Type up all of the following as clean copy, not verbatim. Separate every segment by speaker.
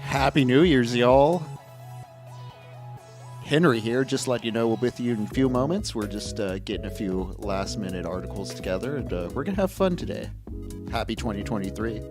Speaker 1: Happy New Year's, y'all. Henry here. Just let you know we'll be with you in a few moments. We're just getting a few last minute articles together, and we're going to have fun today. Happy 2023.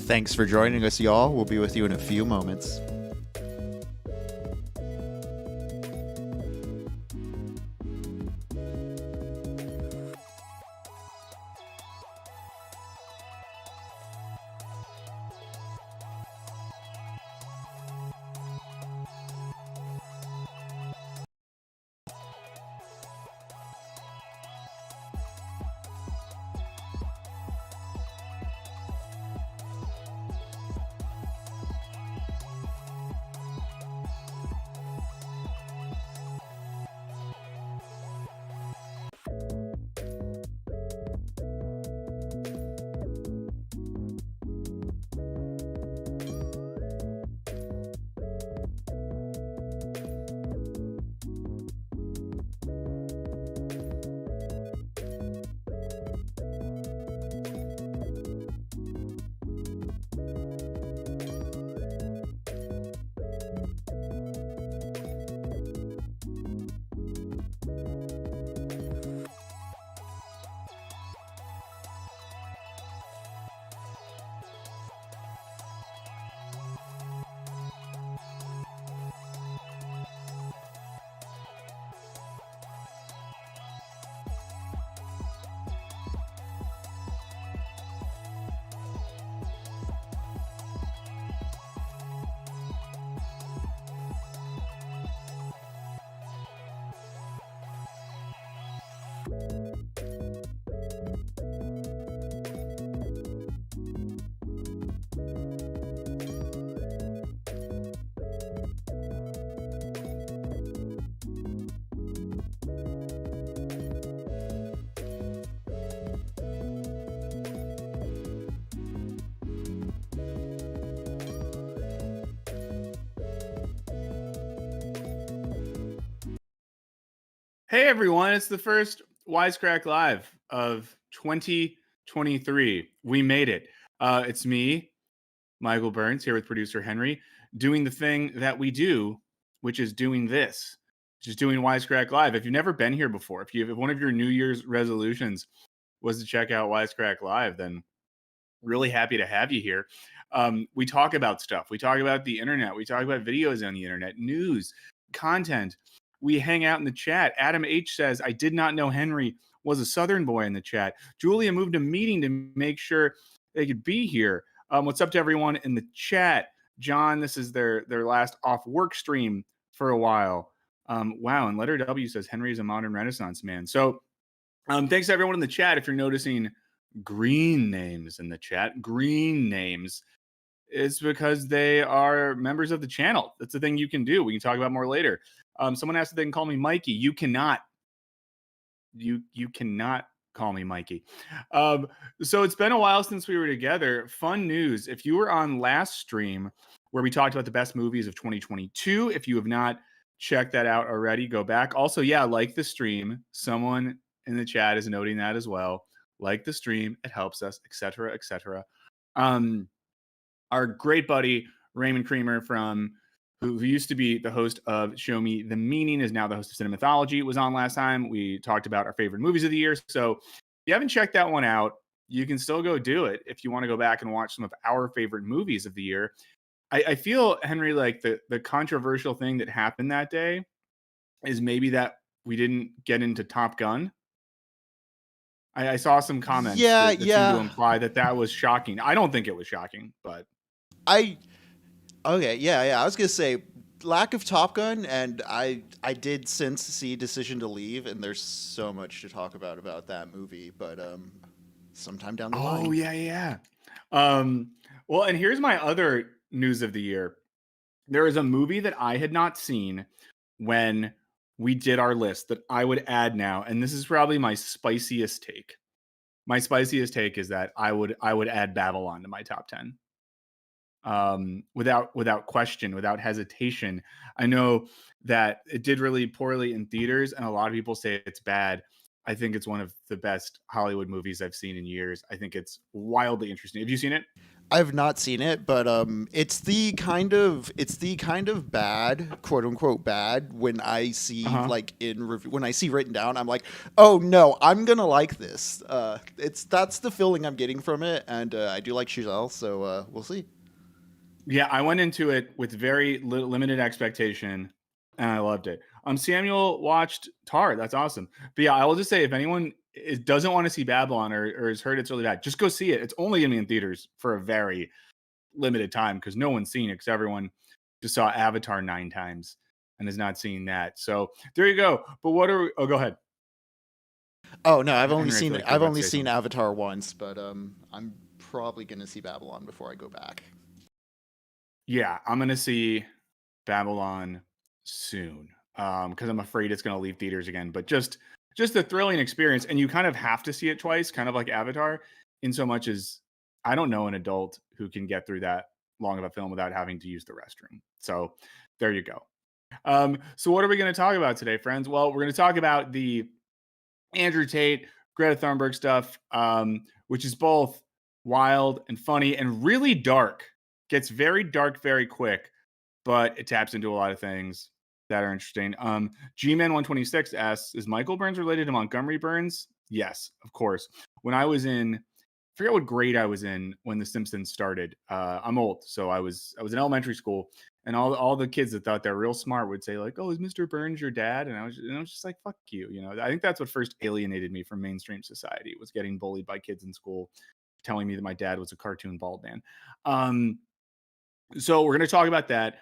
Speaker 1: Thanks for joining us, y'all. We'll be with you in a few moments.
Speaker 2: Hey everyone, it's the first Wisecrack Live of 2023. We made it. It's me, Michael Burns, here with producer Henry, doing the thing that we do, which is doing this, which is doing Wisecrack Live. If you've never been here before, if one of your New Year's resolutions was to check out Wisecrack Live, then really happy to have you here. We talk about stuff. We talk about the internet. We talk about videos on the internet, news, content. We hang out in the chat. Adam H says, I did not know Henry was a Southern boy in the chat. Julia moved a meeting to make sure they could be here. What's up to everyone in the chat? John, this is their last off work stream for a while. Wow, and Letter W says Henry is a modern Renaissance man. So thanks to everyone in the chat. If you're noticing green names in the chat, green names, it's because they are members of the channel. That's the thing you can do. We can talk about more later. Someone asked if they can call me Mikey. You cannot. You cannot call me Mikey. So it's been a while since we were together. Fun news. If you were on last stream where we talked about the best movies of 2022, if you have not checked that out already, go back. Also, yeah, like the stream. Someone in the chat is noting that as well. Like the stream. It helps us, etc., etc. Our great buddy Raymond Creamer from who used to be the host of Show Me the Meaning, is now the host of Cinemythology, was on last time. We talked about our favorite movies of the year. So if you haven't checked that one out, you can still go do it if you want to go back and watch some of our favorite movies of the year. I feel, Henry, like the controversial thing that happened that day is maybe that we didn't get into Top Gun. I saw some comments that seemed to imply that was shocking. I don't think it was shocking, but
Speaker 1: I was gonna say lack of Top Gun, and I did since see Decision to Leave, and there's so much to talk about that movie, but sometime down the line.
Speaker 2: Oh yeah. Well, and here's my other news of the year. There is a movie that I had not seen when we did our list that I would add now, and this is probably my spiciest take. My spiciest take is that I would add Babylon to my top 10. Without question, without hesitation. I know that it did really poorly in theaters, and a lot of people say it's bad. I think it's one of the best Hollywood movies I've seen in years. I think it's wildly interesting. Have you seen it?
Speaker 1: I've not seen it, but it's the kind of bad, quote unquote bad, when I see like when I see written down, I'm like, oh no, I'm gonna like this. That's the feeling I'm getting from it, and I do like Chazelle, so we'll see.
Speaker 2: Yeah, I went into it with very limited expectation, and I loved it. Samuel watched Tar. That's awesome. But yeah, I will just say, if anyone doesn't want to see Babylon or has heard it's really bad, just go see it. It's only going to be in theaters for a very limited time because no one's seen it, because everyone just saw Avatar 9 times and has not seen that. So there you go. But what are we? Oh, go ahead.
Speaker 1: Oh no, I've only seen Avatar once, but I'm probably going to see Babylon before I go back.
Speaker 2: Yeah, I'm going to see Babylon soon because I'm afraid it's going to leave theaters again. But just a thrilling experience, and you kind of have to see it twice, kind of like Avatar, in so much as I don't know an adult who can get through that long of a film without having to use the restroom. So there you go. So what are we going to talk about today, friends? Well, we're going to talk about the Andrew Tate, Greta Thunberg stuff, which is both wild and funny and really dark. Gets very dark very quick, but it taps into a lot of things that are interesting. Gman126 asks, is Michael Burns related to Montgomery Burns? Yes, of course. When I was in, I forget what grade I was in when The Simpsons started. I'm old, so I was in elementary school, and all the kids that thought they're real smart would say like, "Oh, is Mr. Burns your dad?" And I was just like, "Fuck you," you know. I think that's what first alienated me from mainstream society, was getting bullied by kids in school, telling me that my dad was a cartoon bald man. So we're going to talk about that.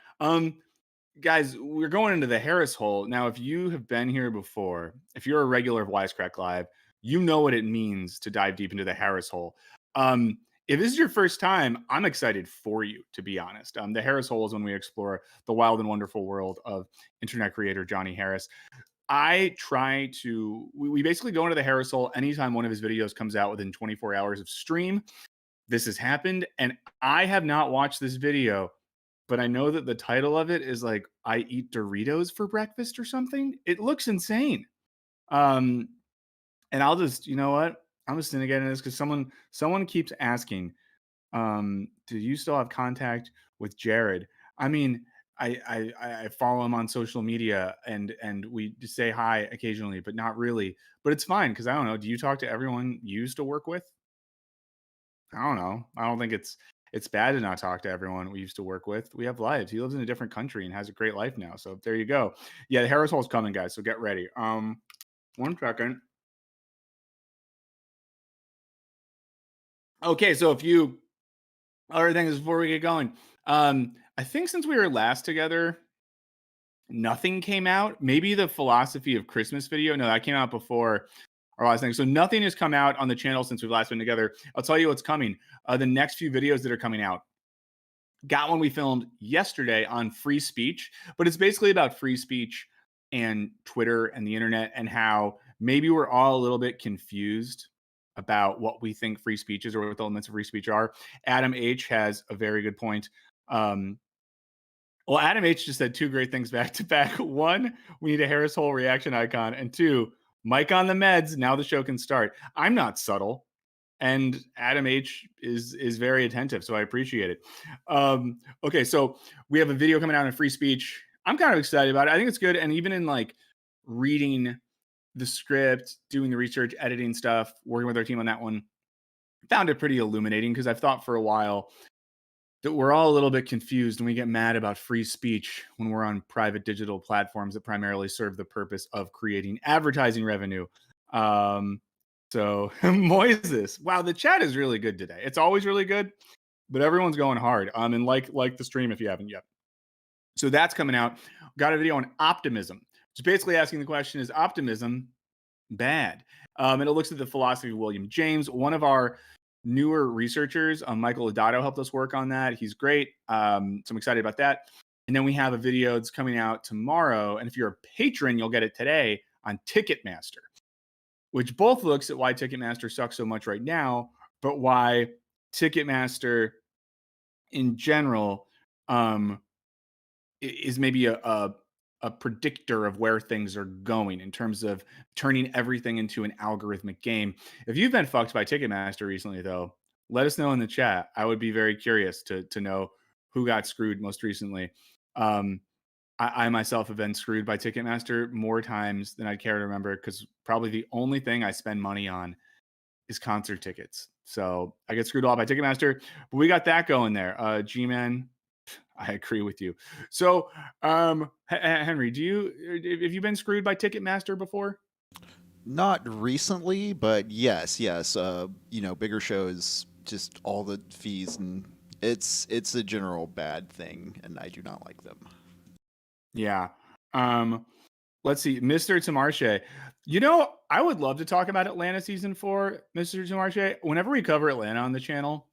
Speaker 2: Guys, we're going into the Harris hole. Now, if you have been here before, if you're a regular of Wisecrack Live, you know what it means to dive deep into the Harris hole. If this is your first time, I'm excited for you, to be honest. The Harris hole is when we explore the wild and wonderful world of internet creator Johnny Harris. We basically go into the Harris hole anytime one of his videos comes out within 24 hours of stream. This has happened, and I have not watched this video, but I know that the title of it is like, I eat Doritos for breakfast or something. It looks insane. And I'll just, you know what? I'm just going to get into this because someone keeps asking, do you still have contact with Jared? I mean, I follow him on social media and we say hi occasionally, but not really. But it's fine because I don't know. Do you talk to everyone you used to work with? I don't know. I don't think it's It's bad to not talk to everyone we used to work with. We have lives. He lives in a different country and has a great life now. So there you go. Yeah, the Harris Hole's coming, guys. So get ready. 1 second. Okay, so a few other things before we get going. I think since we were last together, nothing came out. Maybe the philosophy of Christmas video. No, that came out before our last thing. So nothing has come out on the channel since we've last been together. I'll tell you what's coming. The next few videos that are coming out. Got one we filmed yesterday on free speech, but it's basically about free speech and Twitter and the internet and how maybe we're all a little bit confused about what we think free speech is or what the elements of free speech are. Adam H has a very good point. Well, Adam H just said two great things back to back. One, we need a Harris Hole reaction icon. And two, Mike on the meds. Now the show can start. I'm not subtle. And Adam H is very attentive, so I appreciate it. Okay, so we have a video coming out on free speech. I'm kind of excited about it. I think it's good. And even in like reading the script, doing the research, editing stuff, working with our team on that one, found it pretty illuminating because I've thought for a while that we're all a little bit confused and we get mad about free speech when we're on private digital platforms that primarily serve the purpose of creating advertising revenue. So Moises, wow, the chat is really good today. It's always really good, but everyone's going hard. And like the stream if you haven't yet. So that's coming out. Got a video on optimism. It's basically asking the question: is optimism bad? And it looks at the philosophy of William James, one of our newer researchers. Michael Lodato helped us work on that. He's great. So I'm excited about that. And then we have a video that's coming out tomorrow. And if you're a patron, you'll get it today on Ticketmaster, which both looks at why Ticketmaster sucks so much right now, but why Ticketmaster in general is maybe a predictor of where things are going in terms of turning everything into an algorithmic game. If you've been fucked by Ticketmaster recently, though, let us know in the chat. I would be very curious to know who got screwed most recently. I myself have been screwed by Ticketmaster more times than I'd care to remember because probably the only thing I spend money on is concert tickets. So I get screwed a lot by Ticketmaster, but we got that going there. G-Man, I agree with you. So, Henry, have you been screwed by Ticketmaster before?
Speaker 1: Not recently, but yes. Bigger shows, just all the fees, and it's a general bad thing, and I do not like them.
Speaker 2: Yeah. Let's see, Mr. Tamarche. I would love to talk about Atlanta season 4, Mr. Tamarche. Whenever we cover Atlanta on the channel,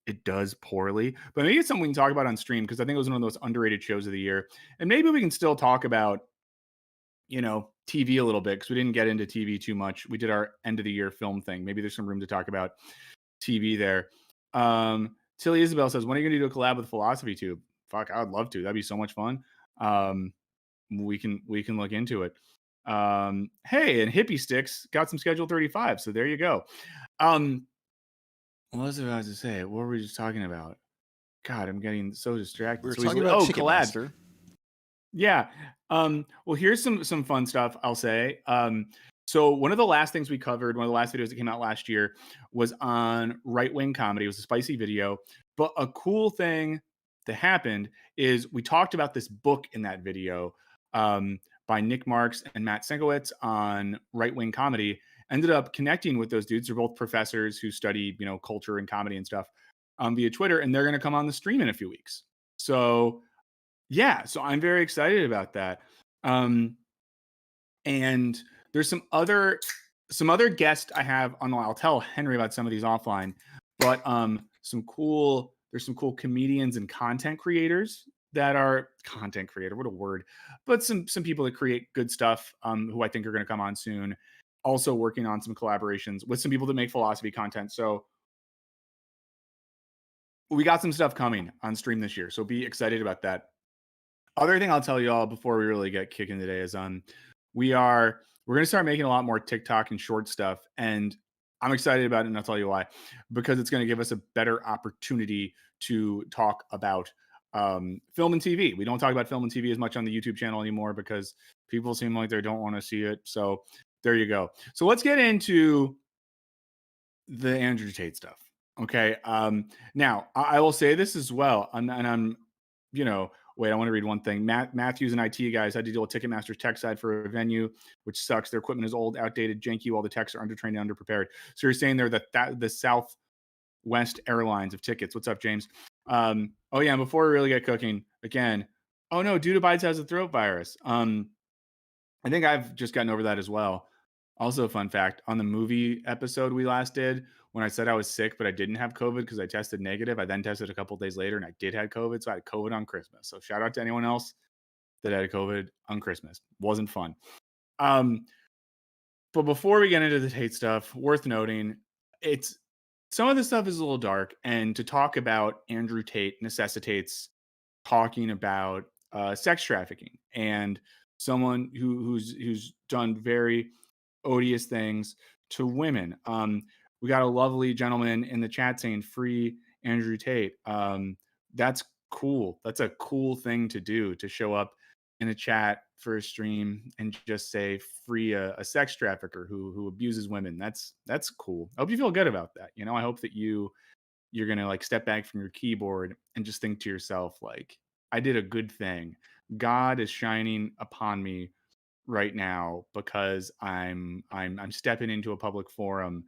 Speaker 2: it does poorly, but maybe it's something we can talk about on stream because I think it was one of those underrated shows of the year. And maybe we can still talk about, TV a little bit because we didn't get into TV too much. We did our end of the year film thing. Maybe there's some room to talk about TV there. Tilly Isabel says, when are you going to do a collab with Philosophy Tube? Fuck, I would love to. That'd be so much fun. We can look into it. Hey, and Hippie Sticks got some Schedule 35, so there you go. What was I about to say? What were we just talking about? God, I'm getting so distracted.
Speaker 1: We were talking about Ticketmaster.
Speaker 2: Yeah. Well, here's some fun stuff I'll say. So one of the last things we covered, one of the last videos that came out last year was on right-wing comedy. It was a spicy video. But a cool thing that happened is we talked about this book in that video by Nick Marks and Matt Senkowitz on right-wing comedy. Ended up connecting with those dudes. They're both professors who study, culture and comedy and stuff via Twitter, and they're going to come on the stream in a few weeks. So yeah, so I'm very excited about that. And there's some other guests I have on. I'll tell Henry about some of these offline, but there's some cool comedians and content creators that are content creator. What a word, but some people that create good stuff who I think are going to come on soon. Also working on some collaborations with some people that make philosophy content. So we got some stuff coming on stream this year. So be excited about that. Other thing I'll tell you all before we really get kicking today is we're going to start making a lot more TikTok and short stuff. And I'm excited about it. And I'll tell you why, because it's going to give us a better opportunity to talk about film and TV. We don't talk about film and TV as much on the YouTube channel anymore because people seem like they don't want to see it. So there you go. So let's get into the Andrew Tate stuff. Okay. Now I will say this as well, and I'm, wait, I want to read one thing. Matthew's an IT guys had to deal with Ticketmaster's tech side for a venue, which sucks. Their equipment is old, outdated, janky. While the techs are undertrained and underprepared. So you're saying they're the Southwest Airlines of tickets. What's up, James? Oh yeah. And before we really get cooking again, oh no, Duda Bites has a throat virus. I think I've just gotten over that as well. Also, a fun fact on the movie episode we last did, when I said I was sick, but I didn't have COVID because I tested negative, I then tested a couple days later and I did have COVID. So I had COVID on Christmas. So shout out to anyone else that had COVID on Christmas. Wasn't fun. But before we get into the Tate stuff, worth noting, some of this stuff is a little dark. And to talk about Andrew Tate necessitates talking about sex trafficking and someone who's done very odious things to women. We got a lovely gentleman in the chat saying free Andrew Tate. That's cool. That's a cool thing to do, to show up in a chat for a stream and just say free a sex trafficker who abuses women. That's cool. I hope you feel good about that. I hope that you're gonna like step back from your keyboard and just think to yourself, like, I did a good thing. God is shining upon me right now because I'm stepping into a public forum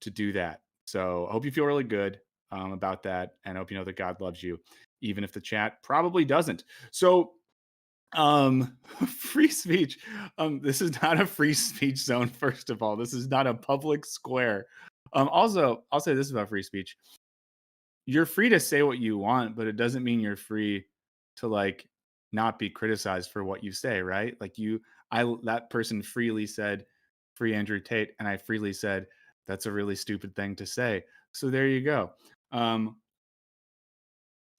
Speaker 2: to do that. So I hope you feel really good about that, and I hope you know that God loves you, even if the chat probably doesn't. So free speech. This is not a free speech zone. First of all, this is not a public square. Also, I'll say this about free speech. You're free to say what you want, but it doesn't mean you're free to like not be criticized for what you say, right? Like that person freely said free Andrew Tate, and I freely said that's a really stupid thing to say. So there you go. And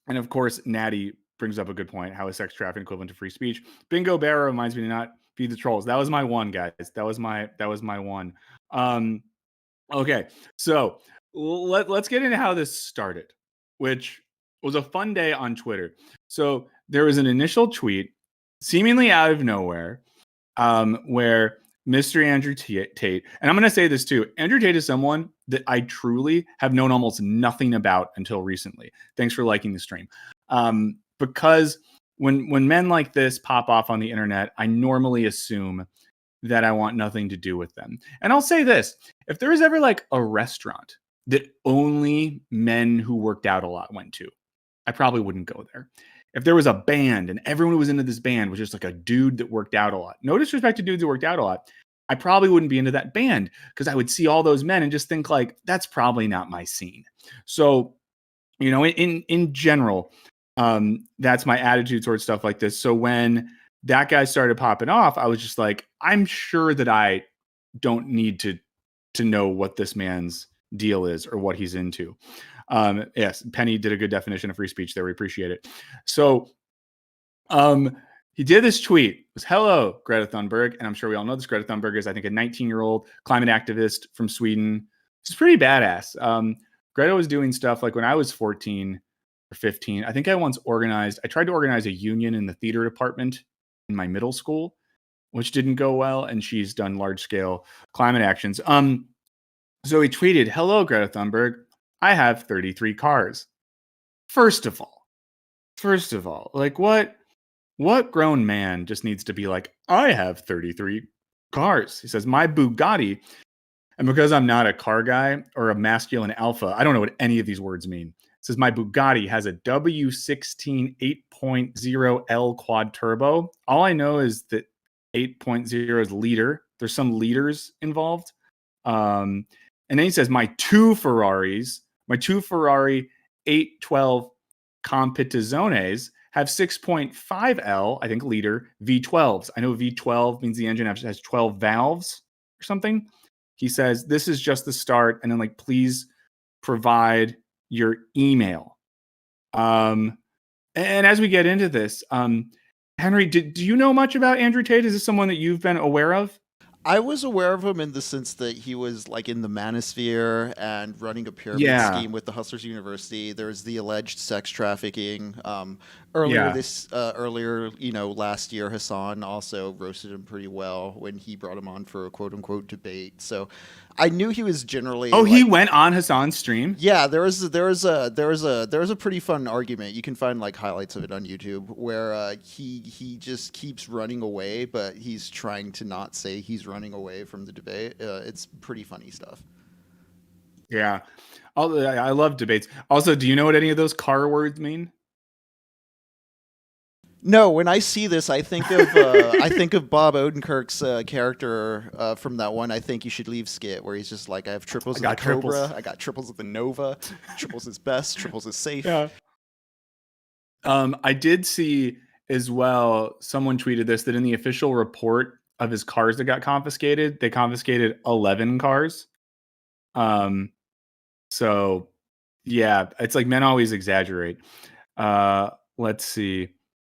Speaker 2: of course, Natty brings up a good point. How is sex trafficking equivalent to free speech? Bingo Barrow reminds me to not feed the trolls. That was my one, guys. That was my one. Okay, so let's get into how this started, which was a fun day on Twitter. So there was an initial tweet, seemingly out of nowhere, where Mr. Andrew Tate, and I'm going to say this too, Andrew Tate is someone that I truly have known almost nothing about until recently. Thanks for liking the stream. Because when men like this pop off on the internet, I normally assume that I want nothing to do with them. And I'll say this, if there was ever like a restaurant that only men who worked out a lot went to, I probably wouldn't go there. If there was a band and everyone who was into this band was just like a dude that worked out a lot, no disrespect to dudes that worked out a lot, I probably wouldn't be into that band because I would see all those men and just think like, that's probably not my scene. So, in general, that's my attitude towards stuff like this. So when that guy started popping off, I was just like, I'm sure that I don't need to know what this man's deal is or what he's into. Yes, Penny did a good definition of free speech there. We appreciate it. So he did this tweet. It was, hello, Greta Thunberg. And I'm sure we all know this. Greta Thunberg is, I think, a 19-year-old climate activist from Sweden. She's pretty badass. Greta was doing stuff like when I was 14 or 15. I think I tried to organize a union in the theater department in my middle school, which didn't go well, and she's done large-scale climate actions. So he tweeted, hello, Greta Thunberg, I have 33 cars. First of all, like what grown man just needs to be like, I have 33 cars? He says, my Bugatti, and because I'm not a car guy or a masculine alpha, I don't know what any of these words mean. It says, my Bugatti has a W16 8.0L quad turbo. All I know is that 8.0 is liter. There's some liters involved. And then he says, my two Ferrari 812 Competizones have 6.5L, I think, liter V12s. I know V12 means the engine has 12 valves or something. He says, this is just the start. And then like, please provide your email. And as we get into this, Henry, do you know much about Andrew Tate? Is this someone that you've been aware of?
Speaker 1: I was aware of him in the sense that he was like in the manosphere and running a pyramid scheme with the Hustlers University. There's the alleged sex trafficking. Earlier
Speaker 2: Yeah.
Speaker 1: this earlier, last year, Hassan also roasted him pretty well when he brought him on for a quote unquote debate. So I knew he was generally
Speaker 2: Oh, he
Speaker 1: like,
Speaker 2: went on Hassan's stream?
Speaker 1: yeah, there was a pretty fun argument. You can find like highlights of it on YouTube where he just keeps running away, but he's trying to not say he's running away from the debate. It's pretty funny stuff.
Speaker 2: Yeah. I love debates. Also, do you know what any of those car words mean?
Speaker 1: No, when I see this, I think of Bob Odenkirk's character from that one. I think you should leave skit where he's just like, I have triples
Speaker 2: I
Speaker 1: of the
Speaker 2: got triples.
Speaker 1: Cobra, I got triples of the Nova, triples is best, triples is safe.
Speaker 2: Yeah. I did see as well, someone tweeted this, that in the official report of his cars that got confiscated, they confiscated 11 cars. So yeah, it's like men always exaggerate. Let's see.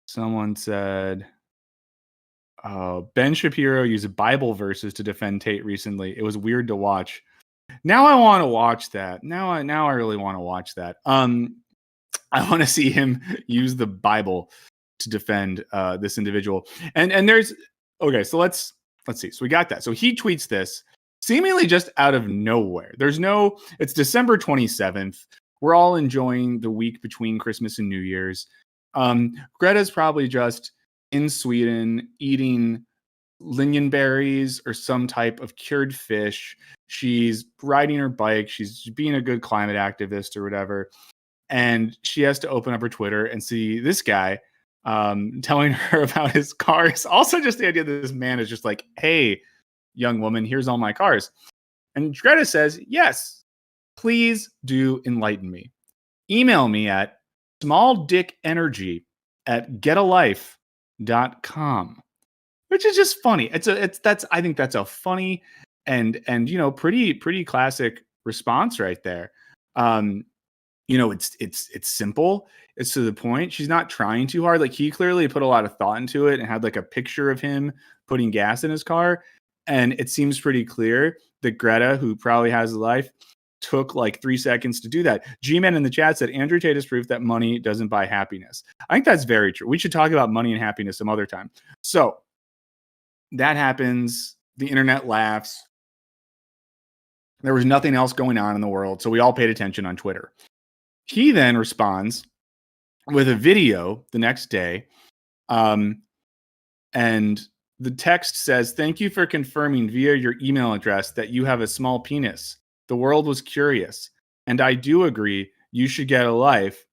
Speaker 2: Someone said, Ben Shapiro used Bible verses to defend Tate recently. It was weird to watch. Now I want to watch that. Now I really want to watch that. I want to see him use the Bible to defend this individual. And there's okay. So let's see. So we got that. So he tweets this seemingly just out of nowhere. It's December 27th. We're all enjoying the week between Christmas and New Year's. Greta's probably just in Sweden eating lingonberries or some type of cured fish. She's riding her bike. She's being a good climate activist or whatever. And she has to open up her Twitter and see this guy telling her about his cars. Also, just the idea that this man is just like, hey, young woman, here's all my cars. And Greta says, yes, please do enlighten me. Email me at smalldickenergy@getalife.com, which is just funny. I think that's a funny and pretty classic response right there. It's simple. It's to the point. She's not trying too hard. Like, he clearly put a lot of thought into it and had like a picture of him putting gas in his car. And it seems pretty clear that Greta, who probably has a life, took like 3 seconds to do that. G-Man in the chat said, Andrew Tate is proof that money doesn't buy happiness. I think that's very true. We should talk about money and happiness some other time. So that happens. The internet laughs. There was nothing else going on in the world. So we all paid attention on Twitter. He then responds with a video the next day. And the text says, thank you for confirming via your email address that you have a small penis. The world was curious. And I do agree. You should get a life.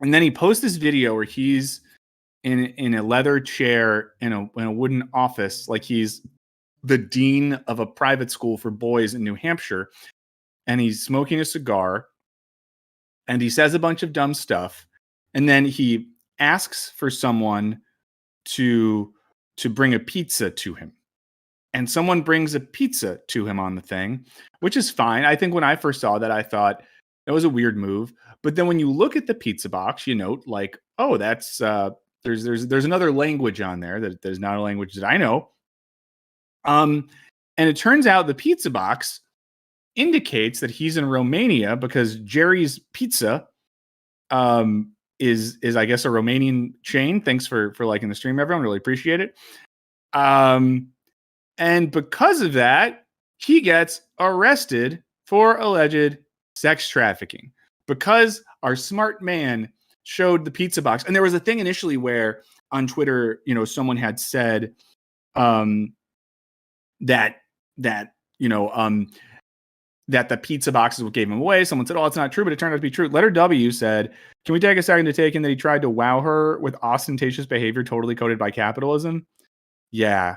Speaker 2: And then he posts this video where he's in a leather chair in a wooden office, like he's the dean of a private school for boys in New Hampshire. And he's smoking a cigar. And he says a bunch of dumb stuff. And then he asks for someone to bring a pizza to him. And someone brings a pizza to him on the thing, which is fine. I think when I first saw that, I thought that was a weird move. But then when you look at the pizza box, you note like, oh, that's there's another language on there that is not a language that I know. And it turns out the pizza box indicates that he's in Romania because Jerry's Pizza is I guess a Romanian chain. Thanks for liking the stream, everyone. Really appreciate it. And because of that, he gets arrested for alleged sex trafficking because our smart man showed the pizza box. And there was a thing initially where on Twitter, someone had said that the pizza boxes what gave him away. Someone said, oh, it's not true, but it turned out to be true. Letter W said, can we take a second to take in that he tried to wow her with ostentatious behavior totally coded by capitalism? Yeah.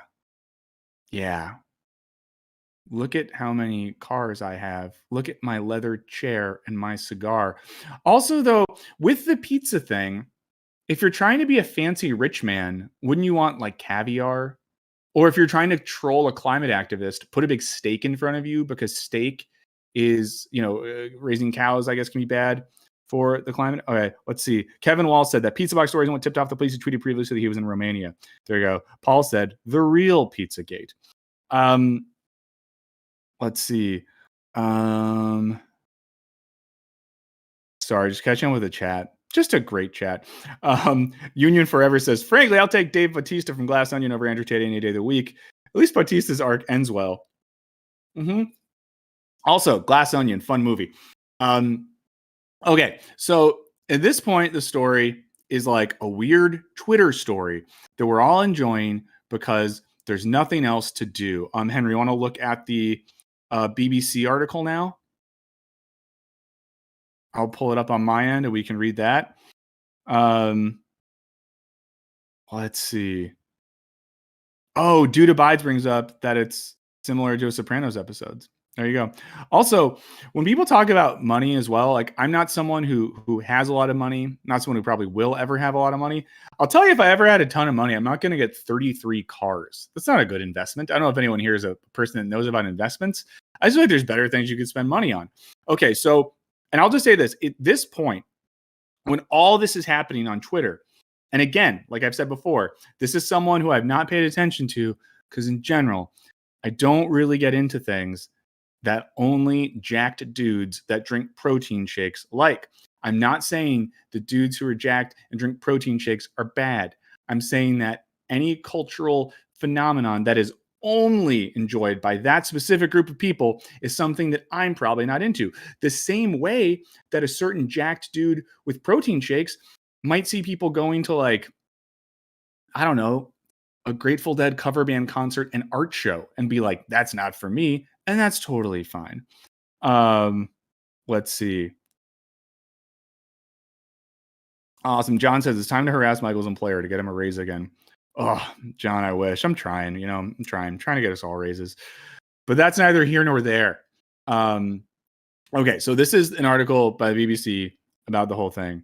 Speaker 2: Look at how many cars I have. Look at my leather chair and my cigar. Also, though, with the pizza thing, if you're trying to be a fancy rich man, wouldn't you want like caviar? Or if you're trying to troll a climate activist, put a big steak in front of you because steak is, raising cows, I guess, can be bad for the climate. Okay, let's see. Kevin Wall said that pizza box story is what tipped off the police who tweeted previously that he was in Romania. There you go. Paul said the real Pizzagate. Let's see. Sorry, just catching up with the chat. Just a great chat. Union Forever says, frankly, I'll take Dave Bautista from Glass Onion over Andrew Tate any day of the week. At least Bautista's arc ends well. Also, Glass Onion, fun movie. Okay, so at this point, the story is like a weird Twitter story that we're all enjoying because there's nothing else to do. Henry, you want to look at the BBC article now? I'll pull it up on my end and we can read that. Let's see. Oh, Dude Abides brings up that it's similar to a Sopranos episodes. There you go. Also, when people talk about money as well, like I'm not someone who has a lot of money, not someone who probably will ever have a lot of money. I'll tell you, if I ever had a ton of money, I'm not going to get 33 cars. That's not a good investment. I don't know if anyone here is a person that knows about investments. I just feel like there's better things you could spend money on. Okay, so, and I'll just say this, at this point, when all this is happening on Twitter, and again, like I've said before, this is someone who I've not paid attention to because in general, I don't really get into things that only jacked dudes that drink protein shakes like. I'm not saying the dudes who are jacked and drink protein shakes are bad. I'm saying that any cultural phenomenon that is only enjoyed by that specific group of people is something that I'm probably not into. The same way that a certain jacked dude with protein shakes might see people going to, like, I don't know, a Grateful Dead cover band concert and art show and be like, that's not for me. And that's totally fine. Let's see. Awesome. John says it's time to harass Michael's employer to get him a raise again. Oh, John, I wish. I'm trying, I'm trying to get us all raises. But that's neither here nor there. Okay, so this is an article by BBC about the whole thing.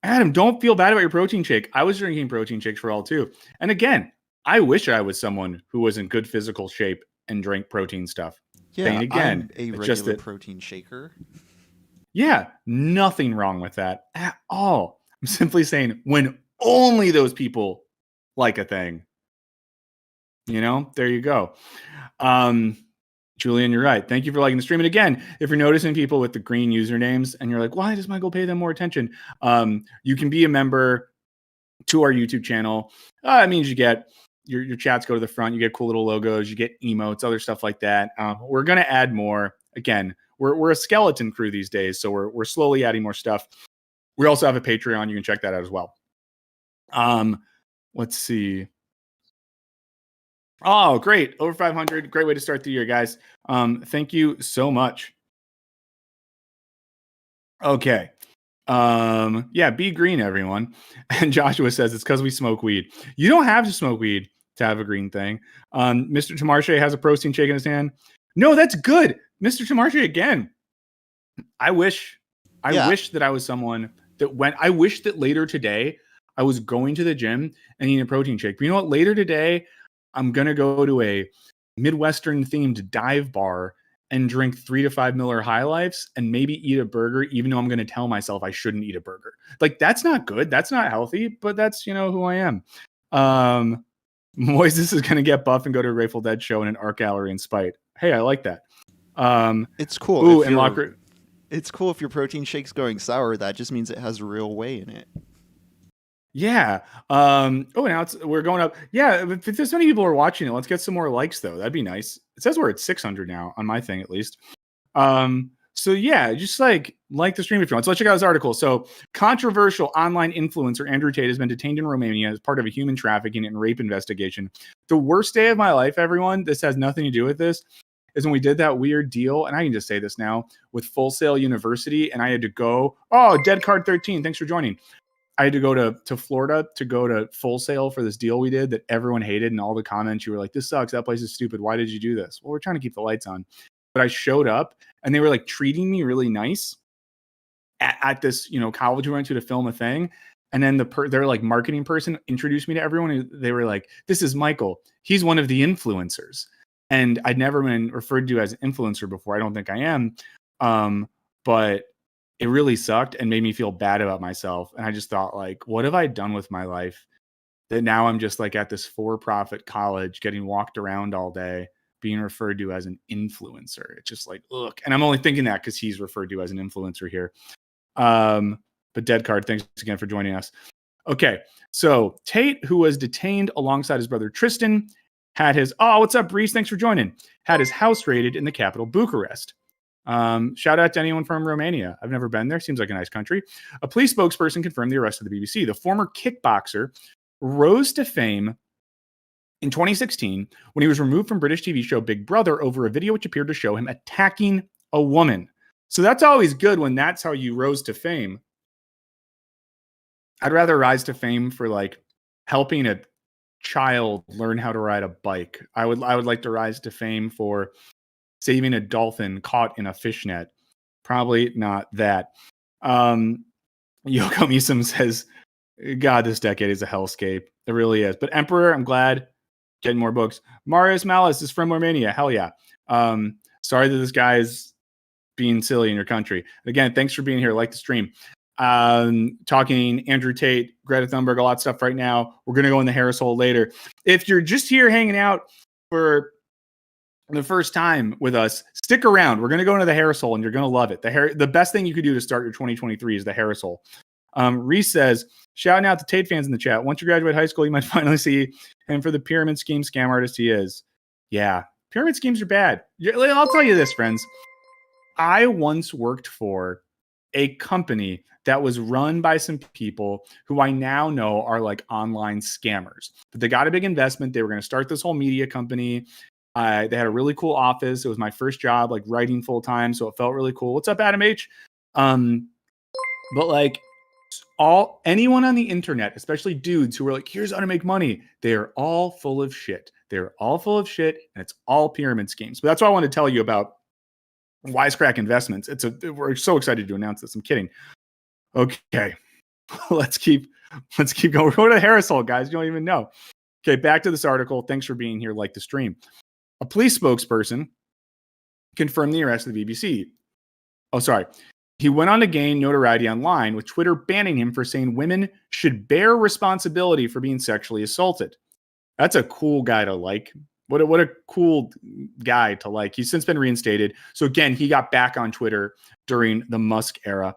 Speaker 2: Adam, don't feel bad about your protein shake. I was drinking protein shakes for all too. And again, I wish I was someone who was in good physical shape and drank protein stuff.
Speaker 1: Yeah,
Speaker 2: again,
Speaker 1: I'm a regular protein shaker.
Speaker 2: Yeah, nothing wrong with that at all. I'm simply saying when only those people like a thing, there you go. Julian, you're right. Thank you for liking the stream. And again, if you're noticing people with the green usernames and you're like, why does Michael pay them more attention? You can be a member to our YouTube channel. It means you get your chats go to the front. You get cool little logos. You get emotes, other stuff like that. We're going to add more. Again, we're a skeleton crew these days, so we're slowly adding more stuff. We also have a Patreon. You can check that out as well. Let's see. Oh, great. Over 500. Great way to start the year, guys. Thank you so much. Okay. Yeah, be green, everyone. And Joshua says it's because we smoke weed. You don't have to smoke weed to have a green thing. Mr. Tamarche has a protein shake in his hand. No, that's good. Mr. Tamarche, again. I wish that I was someone that I wish that later today I was going to the gym and eating a protein shake. But you know what? Later today, I'm going to go to a Midwestern themed dive bar and drink 3 to 5 Miller High Lifes and maybe eat a burger, even though I'm going to tell myself I shouldn't eat a burger. Like, that's not good. That's not healthy, but that's, who I am. Moises is going to get buff and go to a Grateful Dead show in an art gallery in spite. Hey, I like that.
Speaker 1: It's cool.
Speaker 2: Ooh, and Locker.
Speaker 1: It's cool if your protein shake's going sour. That just means it has real whey in it.
Speaker 2: Yeah. Now we're going up. Yeah. If there's many people who are watching it, let's get some more likes though. That'd be nice. It says we're at 600 now on my thing, at least. So yeah, just like the stream if you want. So let's check out this article. So controversial online influencer Andrew Tate has been detained in Romania as part of a human trafficking and rape investigation. The worst day of my life, everyone, this has nothing to do with this, is when we did that weird deal, and I can just say this now, with Full Sail University, and I had to go, Dead Card 13, thanks for joining. I had to go to Florida to go to Full Sail for this deal we did that everyone hated. And all the comments, you were like, this sucks. That place is stupid. Why did you do this? Well, we're trying to keep the lights on. But I showed up and they were like treating me really nice at this, college we went to film a thing. And then their like marketing person introduced me to everyone. And they were like, this is Michael. He's one of the influencers. And I'd never been referred to as an influencer before. I don't think I am. But it really sucked and made me feel bad about myself. And I just thought, like, what have I done with my life that now I'm just like at this for-profit college getting walked around all day being referred to as an influencer? It's just like, look. And I'm only thinking that because he's referred to as an influencer here. But But Dead Card, thanks again for joining us. Okay, so Tate, who was detained alongside his brother Tristan, had his, oh, what's up, Reese? Thanks for joining. Had his house raided in the capital, Bucharest. Shout out to anyone from Romania. I've never been there. Seems like a nice country. A police spokesperson confirmed the arrest of the BBC. The former kickboxer rose to fame in 2016 when he was removed from British TV show Big Brother over a video which appeared to show him attacking a woman. So that's always good when that's how you rose to fame. I'd rather rise to fame for like helping a child learn how to ride a bike. I would like to rise to fame for saving a dolphin caught in a fishnet. Probably not that. Yoko Misum says, God, this decade is a hellscape. It really is. But Emperor, I'm glad. Getting more books. Marius Malice is from Romania. Hell yeah. Sorry that this guy is being silly in your country. Again, thanks for being here. Like the stream. Talking Andrew Tate, Greta Thunberg, a lot of stuff right now. We're going to go in the Harris hole later. If you're just here hanging out for the first time with us, stick around. We're going to go into the Harris hole and you're going to love it. The best thing you could do to start your 2023 is the Harris hole. Reese says, shouting out to Tate fans in the chat. Once you graduate high school, you might finally see him for the pyramid scheme scam artist he is. Yeah, pyramid schemes are bad. I'll tell you this, friends. I once worked for a company that was run by some people who I now know are like online scammers. But they got a big investment. They were going to start this whole media company. They had a really cool office. It was my first job, like writing full time. So it felt really cool. What's up, Adam H? But like anyone on the internet, especially dudes who were like, here's how to make money. They are all full of shit. They're all full of shit. And it's all pyramid schemes. But that's what I want to tell you about Wisecrack Investments. We're so excited to announce this. I'm kidding. Okay. Let's keep going. We're going to the Harris hole, guys. You don't even know. Okay, back to this article. Thanks for being here. Like the stream. A police spokesperson confirmed the arrest of the BBC. Oh, sorry. He went on to gain notoriety online, with Twitter banning him for saying women should bear responsibility for being sexually assaulted. That's a cool guy to like. What a cool guy to like. He's since been reinstated. So again, he got back on Twitter during the Musk era.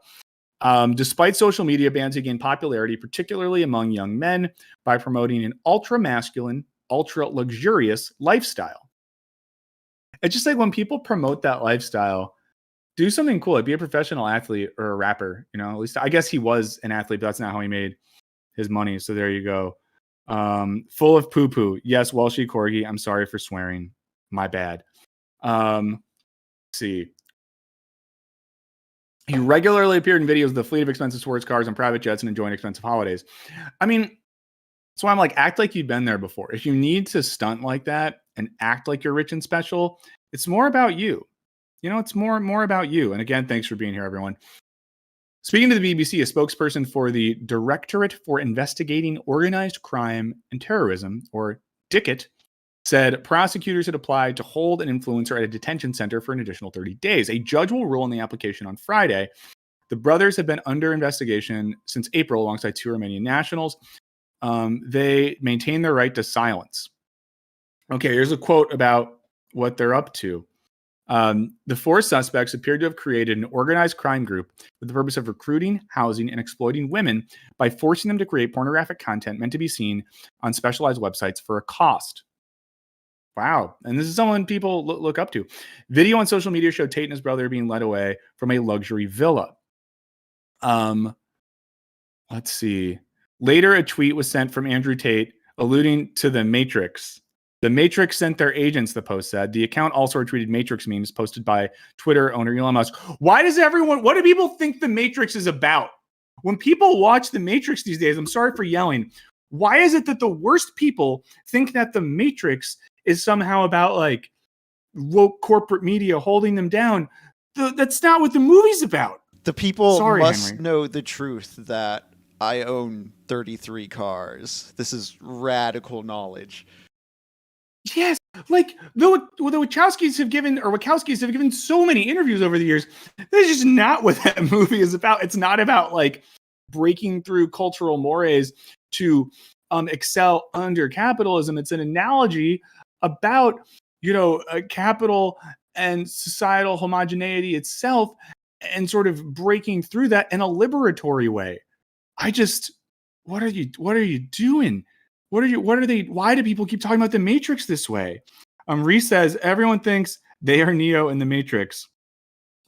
Speaker 2: Despite social media bans, he gained popularity, particularly among young men, by promoting an ultra-masculine, ultra-luxurious lifestyle. It's just like when people promote that lifestyle, do something cool. Like be a professional athlete or a rapper. You know, at least I guess he was an athlete, but that's not how he made his money. So there you go. Full of poo-poo. Yes, Welshie Corgi. I'm sorry for swearing. My bad. Let's see. He regularly appeared in videos of the fleet of expensive sports cars and private jets and enjoying expensive holidays. I mean, so I'm like, act like you've been there before. If you need to stunt like that and act like you're rich and special, it's more about you. You know, it's more about you. And again, thanks for being here, everyone. Speaking to the BBC, a spokesperson for the Directorate for Investigating Organized Crime and Terrorism, or DICIT, said prosecutors had applied to hold an influencer at a detention center for an additional 30 days. A judge will rule on the application on Friday. The brothers have been under investigation since April alongside two Romanian nationals. They maintain their right to silence. Okay, here's a quote about what they're up to. The four suspects appeared to have created an organized crime group with the purpose of recruiting, housing, and exploiting women by forcing them to create pornographic content meant to be seen on specialized websites for a cost. Wow. And this is someone people look up to. Video on social media showed Tate and his brother being led away from a luxury villa. Let's see. Later, a tweet was sent from Andrew Tate alluding to the Matrix. The Matrix sent their agents, the post said. The account also retweeted Matrix memes posted by Twitter owner Elon Musk. What do people think the Matrix is about? When people watch the Matrix these days, I'm sorry for yelling. Why is it that the worst people think that the Matrix is somehow about like woke corporate media holding them down? That's not what the movie's about.
Speaker 1: The people must know the truth that I own 33 cars. This is radical knowledge.
Speaker 2: Yes, like the Wachowskis have given so many interviews over the years. That's just not what that movie is about. It's not about like breaking through cultural mores to excel under capitalism. It's an analogy about, capital and societal homogeneity itself and sort of breaking through that in a liberatory way. What are you doing? Why do people keep talking about the Matrix this way? Reese says everyone thinks they are Neo in the Matrix.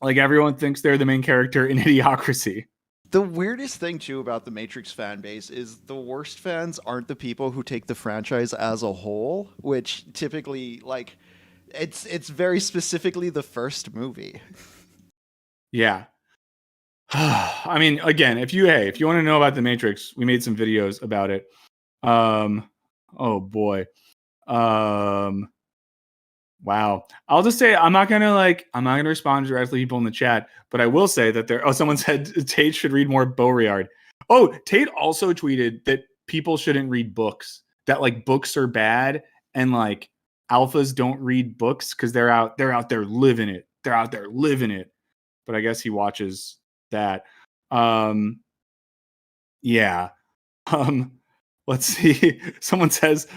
Speaker 2: Like everyone thinks they're the main character in Idiocracy.
Speaker 1: The weirdest thing too about the Matrix fan base is the worst fans aren't the people who take the franchise as a whole, which typically like it's very specifically the first movie.
Speaker 2: Yeah. I mean, again, if you want to know about the Matrix, we made some videos about it. Oh boy. Wow. I'll just say I'm not gonna respond directly to people in the chat, but I will say that someone said Tate should read more Beauregard. Oh, Tate also tweeted that people shouldn't read books, that like books are bad and like alphas don't read books because they're out there living it. They're out there living it. But I guess he watches that. Yeah. Let's see. Someone says,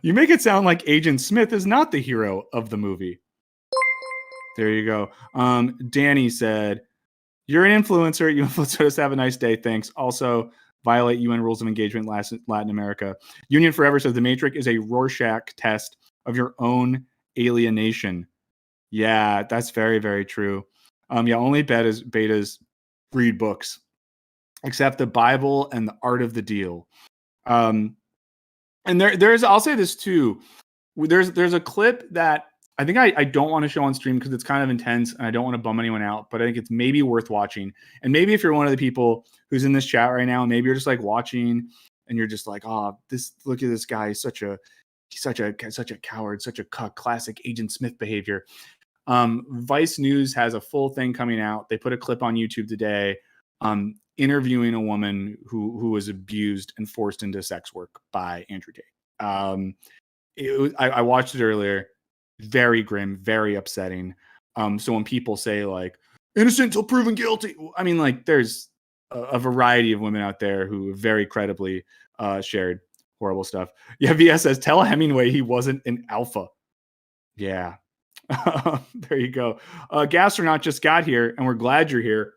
Speaker 2: you make it sound like Agent Smith is not the hero of the movie. There you go. Danny said, you're an influencer. You influence us. Have a nice day. Thanks. Also, violate UN rules of engagement Latin America. Union Forever says the Matrix is a Rorschach test of your own alienation. Yeah, that's very, very true. Only betas read books, except the Bible and the Art of the Deal. And there's I'll say this too. There's a clip that I think I don't want to show on stream because it's kind of intense and I don't want to bum anyone out, but I think it's maybe worth watching. And maybe if you're one of the people who's in this chat right now, maybe you're just like watching and you're just like, oh, look at this guy, he's such a coward, such a cuck, classic Agent Smith behavior. Vice News has a full thing coming out. They put a clip on YouTube today, interviewing a woman who was abused and forced into sex work by Andrew Tate. I watched it earlier. Very grim, very upsetting. So when people say like innocent till proven guilty, I mean, like there's a variety of women out there who very credibly shared horrible stuff. Yeah, VS says, tell Hemingway he wasn't an alpha. Yeah. There you go. Gastronaut just got here, and we're glad you're here.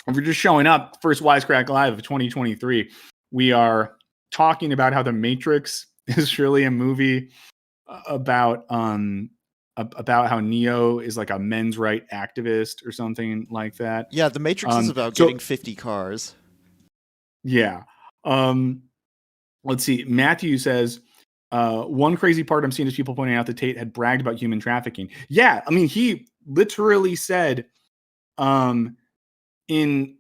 Speaker 2: If you're just showing up, first Wisecrack Live of 2023, we are talking about how The Matrix is really a movie about how Neo is like a men's right activist or something like that.
Speaker 1: Yeah, The Matrix is about getting 50 cars.
Speaker 2: Yeah. Let's see. Matthew says, one crazy part I'm seeing is people pointing out that Tate had bragged about human trafficking. Yeah, I mean, he literally said in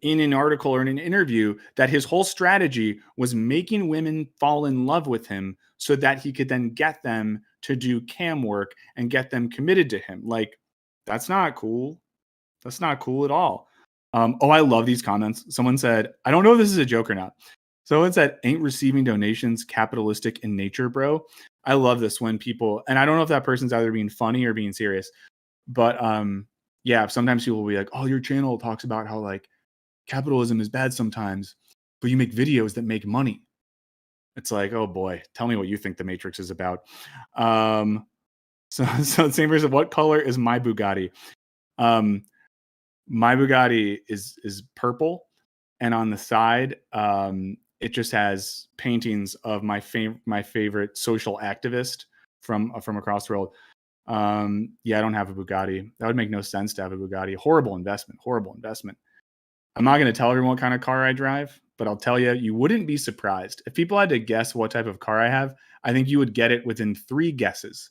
Speaker 2: an article or in an interview that his whole strategy was making women fall in love with him so that he could then get them to do cam work and get them committed to him. Like, that's not cool. That's not cool at all. I love these comments. Someone said, I don't know if this is a joke or not. Someone said, ain't receiving donations capitalistic in nature, bro. I love this when people, and I don't know if that person's either being funny or being serious, but yeah, sometimes people will be like, oh, your channel talks about how like capitalism is bad sometimes, but you make videos that make money. It's like, oh boy, tell me what you think The Matrix is about. So same person, what color is my Bugatti? My Bugatti is purple, and on the side, it just has paintings of my favorite social activist from across the world. Yeah, I don't have a Bugatti. That would make no sense to have a Bugatti. Horrible investment. I'm not going to tell everyone what kind of car I drive, but I'll tell you, you wouldn't be surprised. If people had to guess what type of car I have, I think you would get it within 3 guesses.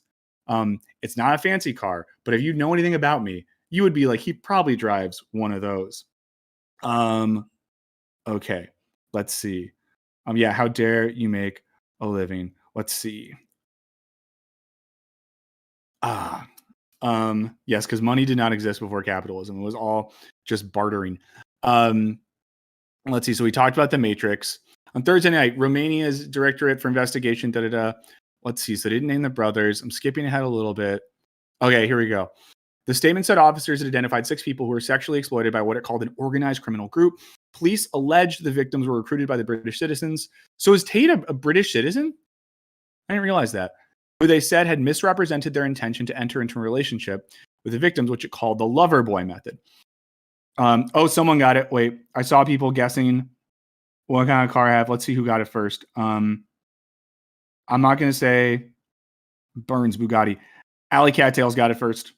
Speaker 2: It's not a fancy car, but if you know anything about me, you would be like, he probably drives one of those. Okay, let's see. Yeah, how dare you make a living? Let's see. Yes, because money did not exist before capitalism. It was all just bartering. Let's see. So we talked about The Matrix. On Thursday night, Romania's Directorate for Investigation, Let's see. So they didn't name the brothers. I'm skipping ahead a little bit. Okay, here we go. The statement said officers had identified 6 people who were sexually exploited by what it called an organized criminal group. Police alleged the victims were recruited by the British citizens. So is Tate a British citizen? I didn't realize that. Who they said had misrepresented their intention to enter into a relationship with the victims, which it called the lover boy method. Someone got it. Wait, I saw people guessing what kind of car I have. Let's see who got it first. I'm not gonna say Burns Bugatti. Alley Cattails got it first.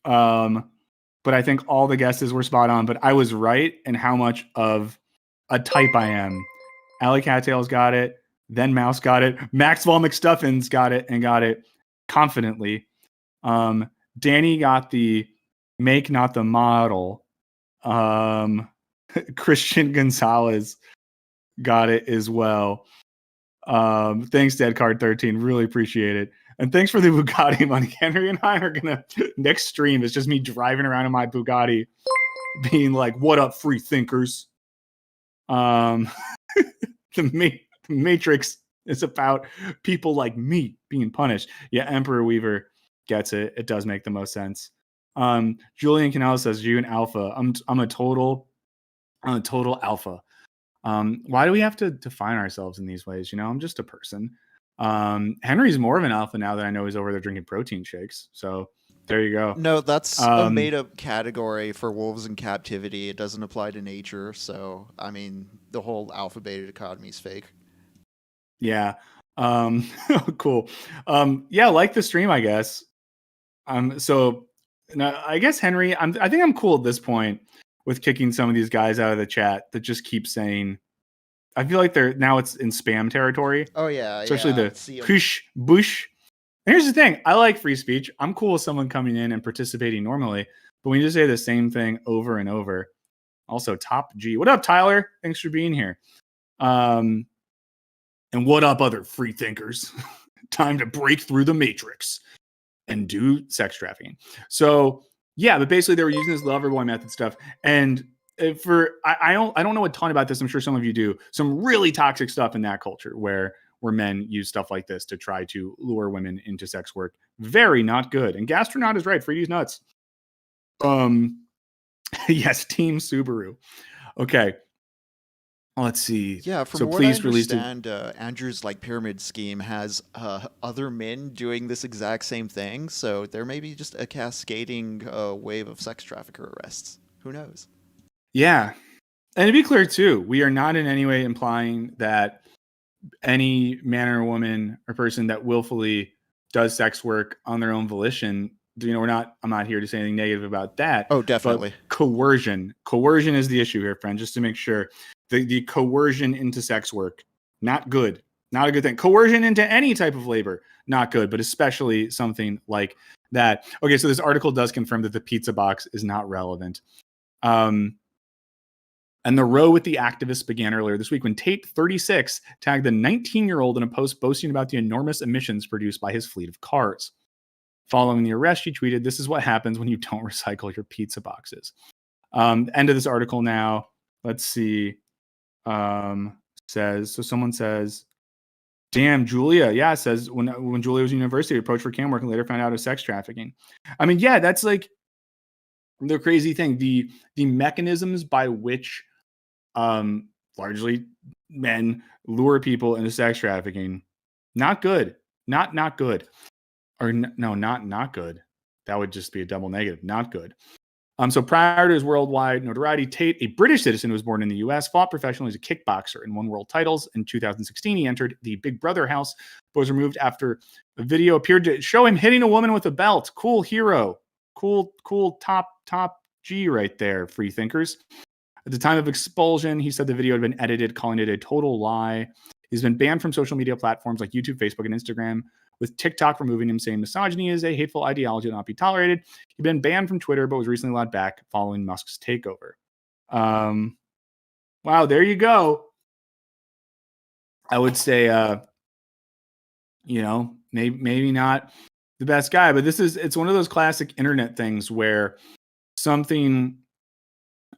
Speaker 2: But I think all the guesses were spot on. But I was right in how much of a type I am. Alley Cattails got it. Then Mouse got it. Maxwell McStuffins got it and got it confidently. Danny got the make, not the model. Christian Gonzalez got it as well. Thanks, Dead Card 13. Really appreciate it. And thanks for the Bugatti money. Henry and I are gonna next stream is just me driving around in my Bugatti, being like, "What up, free thinkers?" The Matrix is about people like me being punished. Yeah, Emperor Weaver gets it. It does make the most sense. Julian Canal says, "You an alpha." I'm a total alpha. Why do we have to define ourselves in these ways? I'm just a person. Henry's more of an alpha now that I know he's over there drinking protein shakes. So there you go.
Speaker 1: No, that's a made-up category for wolves in captivity. It doesn't apply to nature. So, I mean, the whole alpha-beta dichotomy is fake.
Speaker 2: Yeah. Cool. Yeah, like the stream, I guess. So now, I guess Henry, I think I'm cool at this point with kicking some of these guys out of the chat that just keep saying. I feel like it's in spam territory.
Speaker 1: Oh yeah,
Speaker 2: especially the push bush. And here's the thing: I like free speech. I'm cool with someone coming in and participating normally, but when you just say the same thing over and over. Also, Top G, what up, Tyler? Thanks for being here. And what up, other free thinkers? Time to break through the matrix and do sex trafficking. So yeah, but basically they were using this lover boy method stuff. And I don't know a ton about this. I'm sure some of you do. Some really toxic stuff in that culture where men use stuff like this to try to lure women into sex work. Very not good. And Gastronaut is right. Freedy's nuts. Yes, Team Subaru. Okay. Let's see.
Speaker 1: Yeah, from what I understand, Andrew's pyramid scheme has other men doing this exact same thing. So there may be just a cascading wave of sex trafficker arrests. Who knows?
Speaker 2: Yeah. And to be clear, too, we are not in any way implying that any man or woman or person that willfully does sex work on their own volition, I'm not here to say anything negative about that.
Speaker 1: Oh, definitely.
Speaker 2: But coercion is the issue here, friend, just to make sure. The coercion into sex work, not good. Not a good thing. Coercion into any type of labor, not good, but especially something like that. Okay, so this article does confirm that the pizza box is not relevant. And the row with the activists began earlier this week when Tate, 36, tagged the 19-year-old in a post boasting about the enormous emissions produced by his fleet of cars. Following the arrest, she tweeted, "This is what happens when you don't recycle your pizza boxes." End of this article now. Let's see. Someone says, "Damn, Julia." Yeah, it says when Julia was in university, approached for cam work and later found out of sex trafficking. I mean, yeah, that's like the crazy thing. The mechanisms by which largely men lure people into sex trafficking, not good. Not good. Or no, not good. That would just be a double negative. Not good. So prior to his worldwide notoriety, Tate, a British citizen who was born in the U.S., fought professionally as a kickboxer and won world titles. In 2016, he entered the Big Brother house, but was removed after a video appeared to show him hitting a woman with a belt. Cool hero. Cool top G right there, free thinkers. At the time of expulsion, he said the video had been edited, calling it a total lie. He's been banned from social media platforms like YouTube, Facebook, and Instagram, with TikTok removing him, saying misogyny is a hateful ideology that not be tolerated. He'd been banned from Twitter, but was recently allowed back following Musk's takeover. Wow, there you go. I would say, maybe not the best guy, but it's one of those classic internet things where something.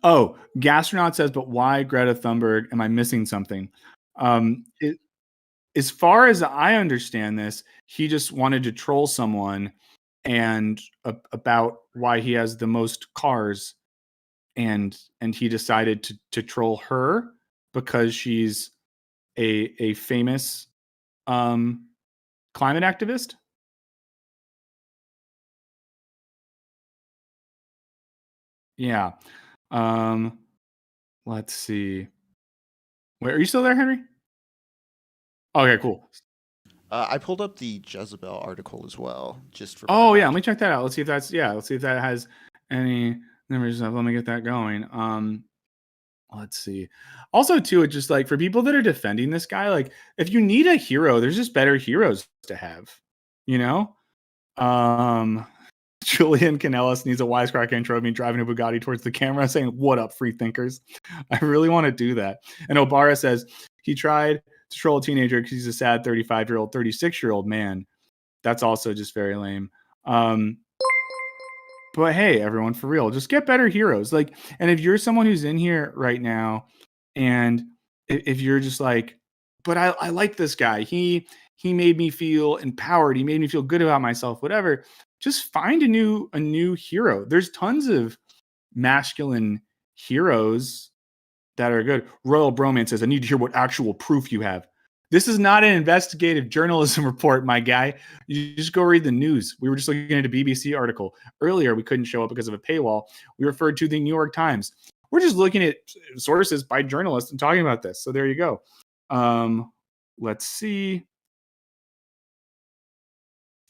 Speaker 2: Oh, Gastronaut says, "But why Greta Thunberg? Am I missing something?" As far as I understand this, he just wanted to troll someone and about why he has the most cars, and he decided to troll her because she's a famous climate activist. Yeah. Let's see. Wait, are you still there, Henry? Okay, cool.
Speaker 1: I pulled up the Jezebel article as well, just for
Speaker 2: Oh yeah, let
Speaker 1: background.
Speaker 2: me check that out. Let's see if that has any numbers. Let me get that going. Let's see. Also, too, it's just like for people that are defending this guy, like if you need a hero, there's just better heroes to have, you know? Um Julian Canellis needs a wisecrack intro of me driving a Bugatti towards the camera saying, "What up, free thinkers?" I really want to do that. And Obara says he tried to troll a teenager because he's a sad 35-year-old, 36-year-old man. That's also just very lame. But hey, everyone, for real, just get better heroes. Like, and if you're someone who's in here right now, and if you're just like, but I like this guy. He made me feel empowered. He made me feel good about myself. Whatever. Just find a new hero. There's tons of masculine heroes that are good. Royal Broman says, I need to hear what actual proof you have. This is not an investigative journalism report, my guy. You just go read the news. We were just looking at a BBC article. Earlier, we couldn't show up because of a paywall. We referred to the New York Times. We're just looking at sources by journalists and talking about this. So there you go. Let's see.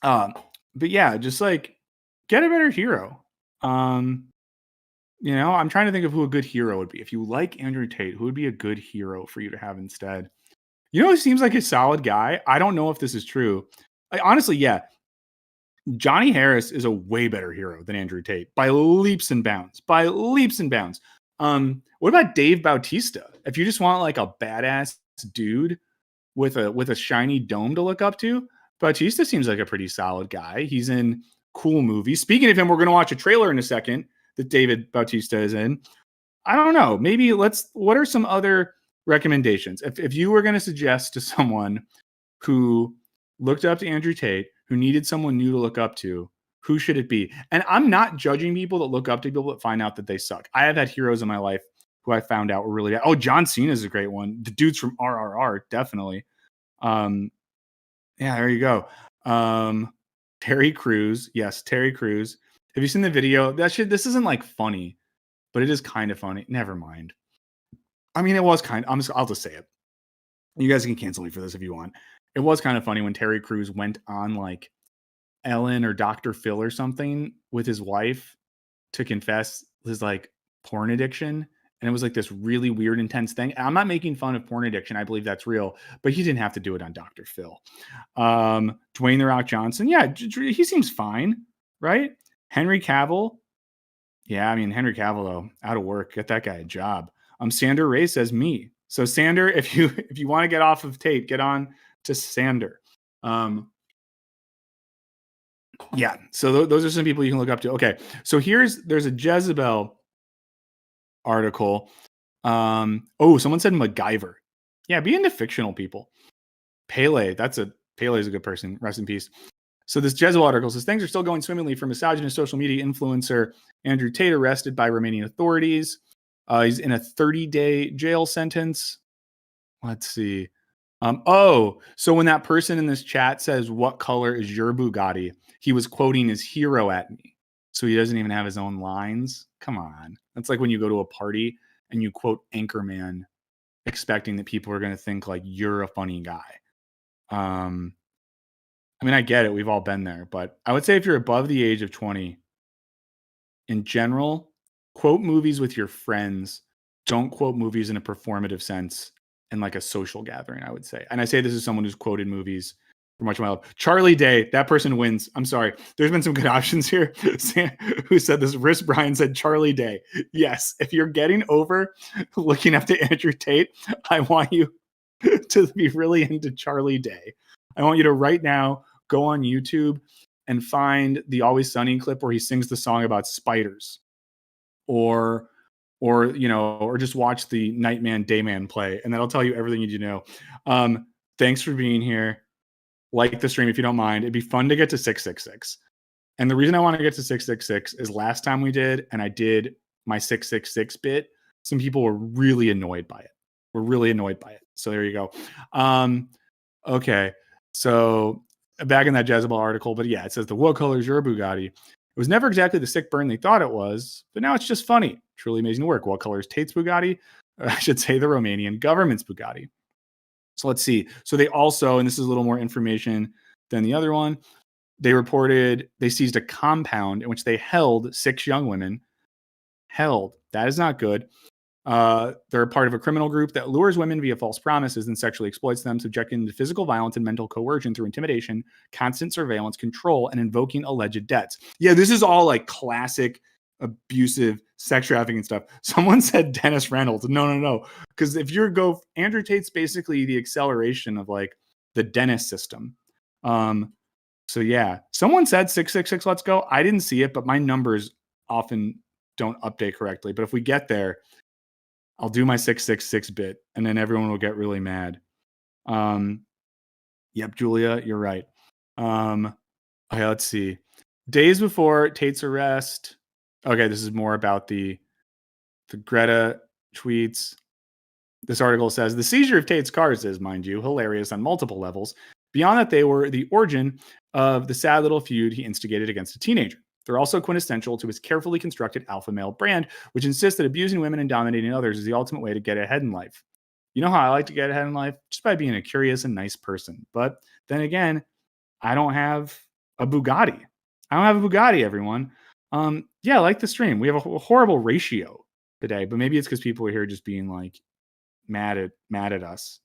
Speaker 2: But yeah, just like get a better hero. You know, I'm trying to think of who a good hero would be. If you like Andrew Tate, who would be a good hero for you to have instead? You know, he seems like a solid guy. I don't know if this is true. Honestly, yeah. Johnny Harris is a way better hero than Andrew Tate by leaps and bounds. By leaps and bounds. What about Dave Bautista? If you just want like a badass dude with a shiny dome to look up to, Bautista seems like a pretty solid guy. He's in cool movies. Speaking of him, we're going to watch a trailer in a second that David Bautista is in. I don't know. Maybe what are some other recommendations? If you were going to suggest to someone who looked up to Andrew Tate, who needed someone new to look up to, who should it be? And I'm not judging people that look up to people that find out that they suck. I have had heroes in my life who I found out were really bad. Oh, John Cena is a great one. The dudes from RRR, definitely. Yeah, there you go. Terry Crews. Yes, Terry Crews. Have you seen the video? This isn't like funny, but it is kind of funny. Never mind. I mean, it was I'll just say it. You guys can cancel me for this if you want. It was kind of funny when Terry Crews went on like Ellen or Dr. Phil or something with his wife to confess his like porn addiction. And it was like this really weird, intense thing. And I'm not making fun of porn addiction. I believe that's real, but he didn't have to do it on Dr. Phil. Dwayne The Rock Johnson. Yeah, he seems fine, right? Henry Cavill. Yeah, I mean, Henry Cavill, though, out of work. Get that guy a job. Sander Ray says me. So Sander, if you want to get off of Tate, get on to Sander. Yeah, so those are some people you can look up to. Okay, so there's a Jezebel article. Someone said MacGyver. Yeah, be into fictional people. Pele is a good person. Rest in peace. So this Jezebel article says things are still going swimmingly for misogynist social media influencer Andrew Tate arrested by Romanian authorities. He's in a 30-day jail sentence. Let's see. So when that person in this chat says, "What color is your Bugatti?" he was quoting his hero at me. So he doesn't even have his own lines. Come on. That's like when you go to a party and you quote Anchorman, expecting that people are going to think like you're a funny guy. I mean, I get it. We've all been there. But I would say if you're above the age of 20, in general, quote movies with your friends. Don't quote movies in a performative sense in like a social gathering, I would say. And I say this as someone who's quoted movies for much of my life. Charlie Day, that person wins. I'm sorry. There's been some good options here. Who said this? Riss Bryan said Charlie Day. Yes. If you're getting over looking up to Andrew Tate, I want you to be really into Charlie Day. I want you to right now go on YouTube and find the Always Sunny clip where he sings the song about spiders, or just watch the Nightman Dayman play, and that'll tell you everything you need to know. Thanks for being here. Like the stream if you don't mind. It'd be fun to get to 666. And the reason I want to get to 666 is last time we did, and I did my 666 bit, some people were really annoyed by it. So there you go. Okay. So back in that Jezebel article, but yeah, it says the what color is your Bugatti? It was never exactly the sick burn they thought it was, but now it's just funny. Truly amazing work. What color is Tate's Bugatti? Or I should say the Romanian government's Bugatti. So let's see. So they also, and this is a little more information than the other one, they reported they seized a compound in which they held 6 young women. Held. That is not good. They're a part of a criminal group that lures women via false promises and sexually exploits them, subjecting them to physical violence and mental coercion through intimidation, constant surveillance, control, and invoking alleged debts. Yeah, this is all like classic abusive sex trafficking stuff. Someone said Dennis Reynolds. No. Because if Andrew Tate's basically the acceleration of like the Dennis system. So yeah, someone said 666, let's go. I didn't see it, but my numbers often don't update correctly. But if we get there, I'll do my 666 bit and then everyone will get really mad. Yep, Julia, you're right. Okay, let's see. Days before Tate's arrest. Okay, this is more about the Greta tweets. This article says the seizure of Tate's cars is, mind you, hilarious on multiple levels. Beyond that, they were the origin of the sad little feud he instigated against a teenager. They're also quintessential to his carefully constructed alpha male brand, which insists that abusing women and dominating others is the ultimate way to get ahead in life. You know how I like to get ahead in life? Just by being a curious and nice person. But then again, I don't have a Bugatti. Everyone. Yeah, like the stream. We have a horrible ratio today, but maybe it's because people are here just being like mad at us.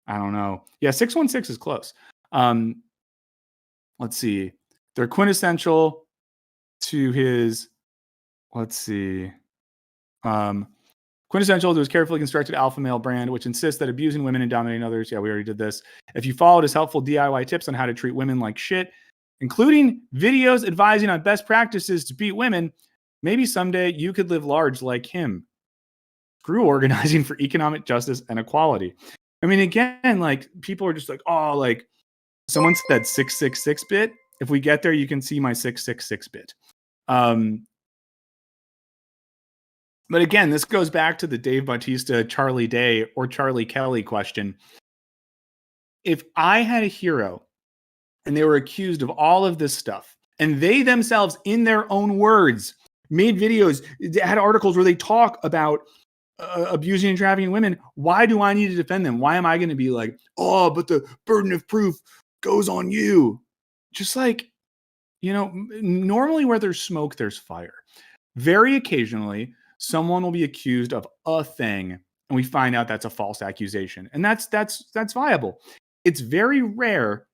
Speaker 2: I don't know. Yeah, 616 is close. Let's see. They're quintessential to his, quintessential to his carefully constructed alpha male brand, which insists that abusing women and dominating others. Yeah, we already did this. If you followed his helpful DIY tips on how to treat women like shit, including videos advising on best practices to beat women, maybe someday you could live large like him. Screw organizing for economic justice and equality. I mean, again, like people are just like, oh, like someone said 666 bit. If we get there, you can see my 666 bit. But again, this goes back to the Dave Bautista, Charlie Day, or Charlie Kelly question. If I had a hero and they were accused of all of this stuff, and they themselves, in their own words, made videos, had articles where they talk about abusing and trafficking women, why do I need to defend them? Why am I going to be like, oh, but the burden of proof goes on you? Just like, normally where there's smoke, there's fire. Very occasionally, someone will be accused of a thing, and we find out that's a false accusation. And that's viable. It's very rare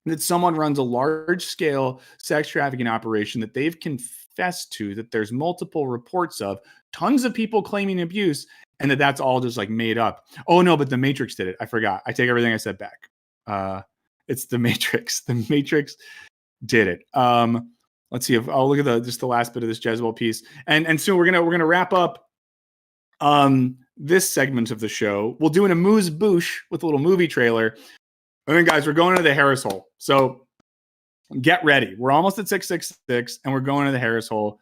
Speaker 2: that someone runs a large-scale sex trafficking operation that they've confessed to, that there's multiple reports of, tons of people claiming abuse, and that's all just like made up. Oh no, but the Matrix did it. I forgot. I take everything I said back. It's the Matrix. The Matrix did it. Let's see if I'll look at just the last bit of this Jezebel piece, and soon we're gonna wrap up this segment of the show. We'll do an amuse bouche with a little movie trailer, and then guys, we're going to the Harris hole. So get ready. We're almost at 666, and we're going to the Harris hole.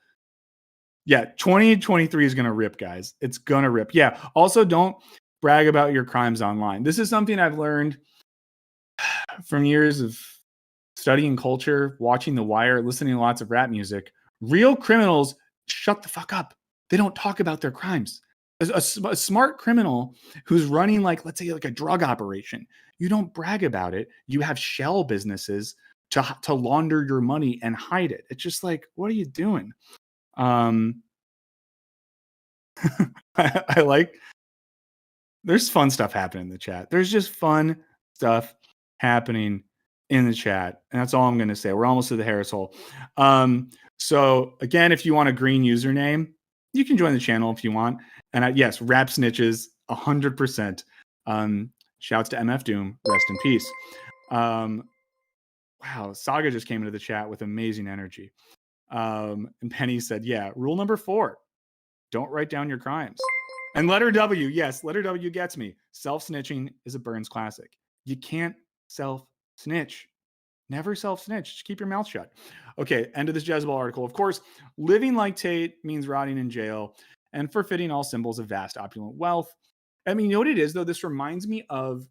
Speaker 2: Yeah, 2023 is gonna rip, guys. It's gonna rip. Yeah. Also, don't brag about your crimes online. This is something I've learned from years of studying culture, watching The Wire, listening to lots of rap music. Real criminals shut the fuck up. They don't talk about their crimes. A smart criminal who's running, like, let's say, like a drug operation, you don't brag about it. You have shell businesses to launder your money and hide it. It's just like, what are you doing? I like, there's fun stuff happening in the chat. There's just fun stuff happening in the chat, and that's all I'm going to say. We're almost to the Harris hole. So again, if you want a green username, you can join the channel if you want. And yes, rap snitches 100%. Shouts to MF Doom, rest in peace. Wow, Saga just came into the chat with amazing energy. And Penny said, yeah, rule number 4, don't write down your crimes. And letter W, yes, letter W gets me. Self-snitching is a Burns classic. You can't self-snitch. Never self-snitch. Just keep your mouth shut. Okay, end of this Jezebel article. Of course, living like Tate means rotting in jail and forfeiting all symbols of vast opulent wealth. I mean, you know what it is, though? This reminds me of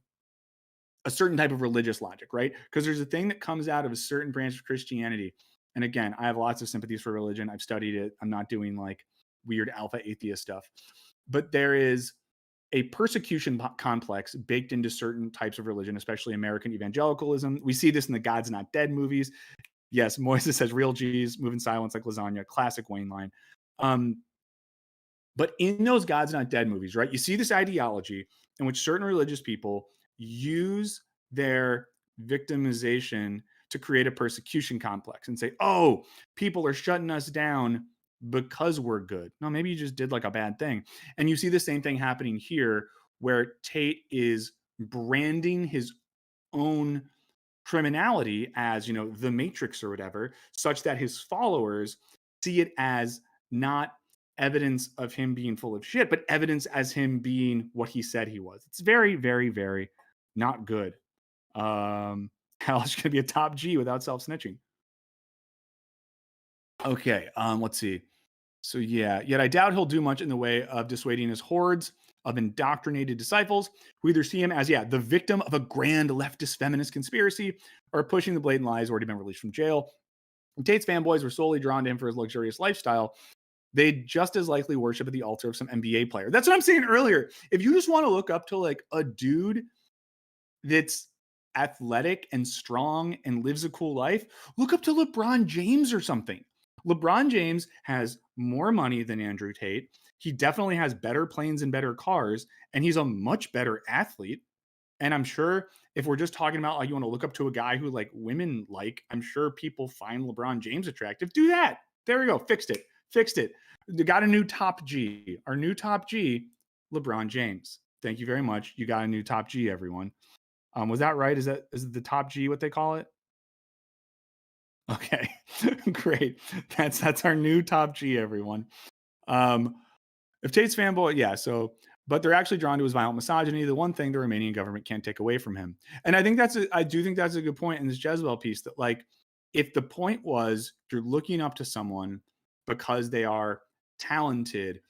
Speaker 2: a certain type of religious logic, right? Because there's a thing that comes out of a certain branch of Christianity, And again, I have lots of sympathies for religion. I've studied it. I'm not doing like weird alpha atheist stuff. But there is a persecution complex baked into certain types of religion, especially American evangelicalism. We see this in the God's Not Dead movies. Yes, Moises says real G's move in silence like lasagna, classic Wayne line. But in those God's Not Dead movies, right, you see this ideology in which certain religious people use their victimization to create a persecution complex and say, oh, people are shutting us down because we're good. No, maybe you just did like a bad thing. And you see the same thing happening here where Tate is branding his own criminality as, the Matrix or whatever, such that his followers see it as not evidence of him being full of shit, but evidence as him being what he said he was. It's very, very, very not good. Hell, it's gonna be a top G without self-snitching. Okay, let's see. So yeah, yet I doubt he'll do much in the way of dissuading his hordes of indoctrinated disciples who either see him as, the victim of a grand leftist feminist conspiracy or pushing the blatant lies already been released from jail. And Tate's fanboys were solely drawn to him for his luxurious lifestyle. They'd just as likely worship at the altar of some NBA player. That's what I'm saying earlier. If you just want to look up to like a dude that's athletic and strong and lives a cool life, look up to LeBron James or something. LeBron James has more money than Andrew Tate. He definitely has better planes and better cars, and he's a much better athlete. And I'm sure if we're just talking about like you want to look up to a guy who like women like, I'm sure people find LeBron James attractive. Do that. There we go. Fixed it. They got a new top G. Our new top G, LeBron James. Thank you very much. You got a new top G, everyone. Was that right? Is it the top G what they call it? Okay, great. That's our new top G, everyone. If Tate's fanboy, so but they're actually drawn to his violent misogyny, the one thing the Romanian government can't take away from him. And I do think that's a good point in this Jezebel piece, that like if the point was you're looking up to someone because they are talented,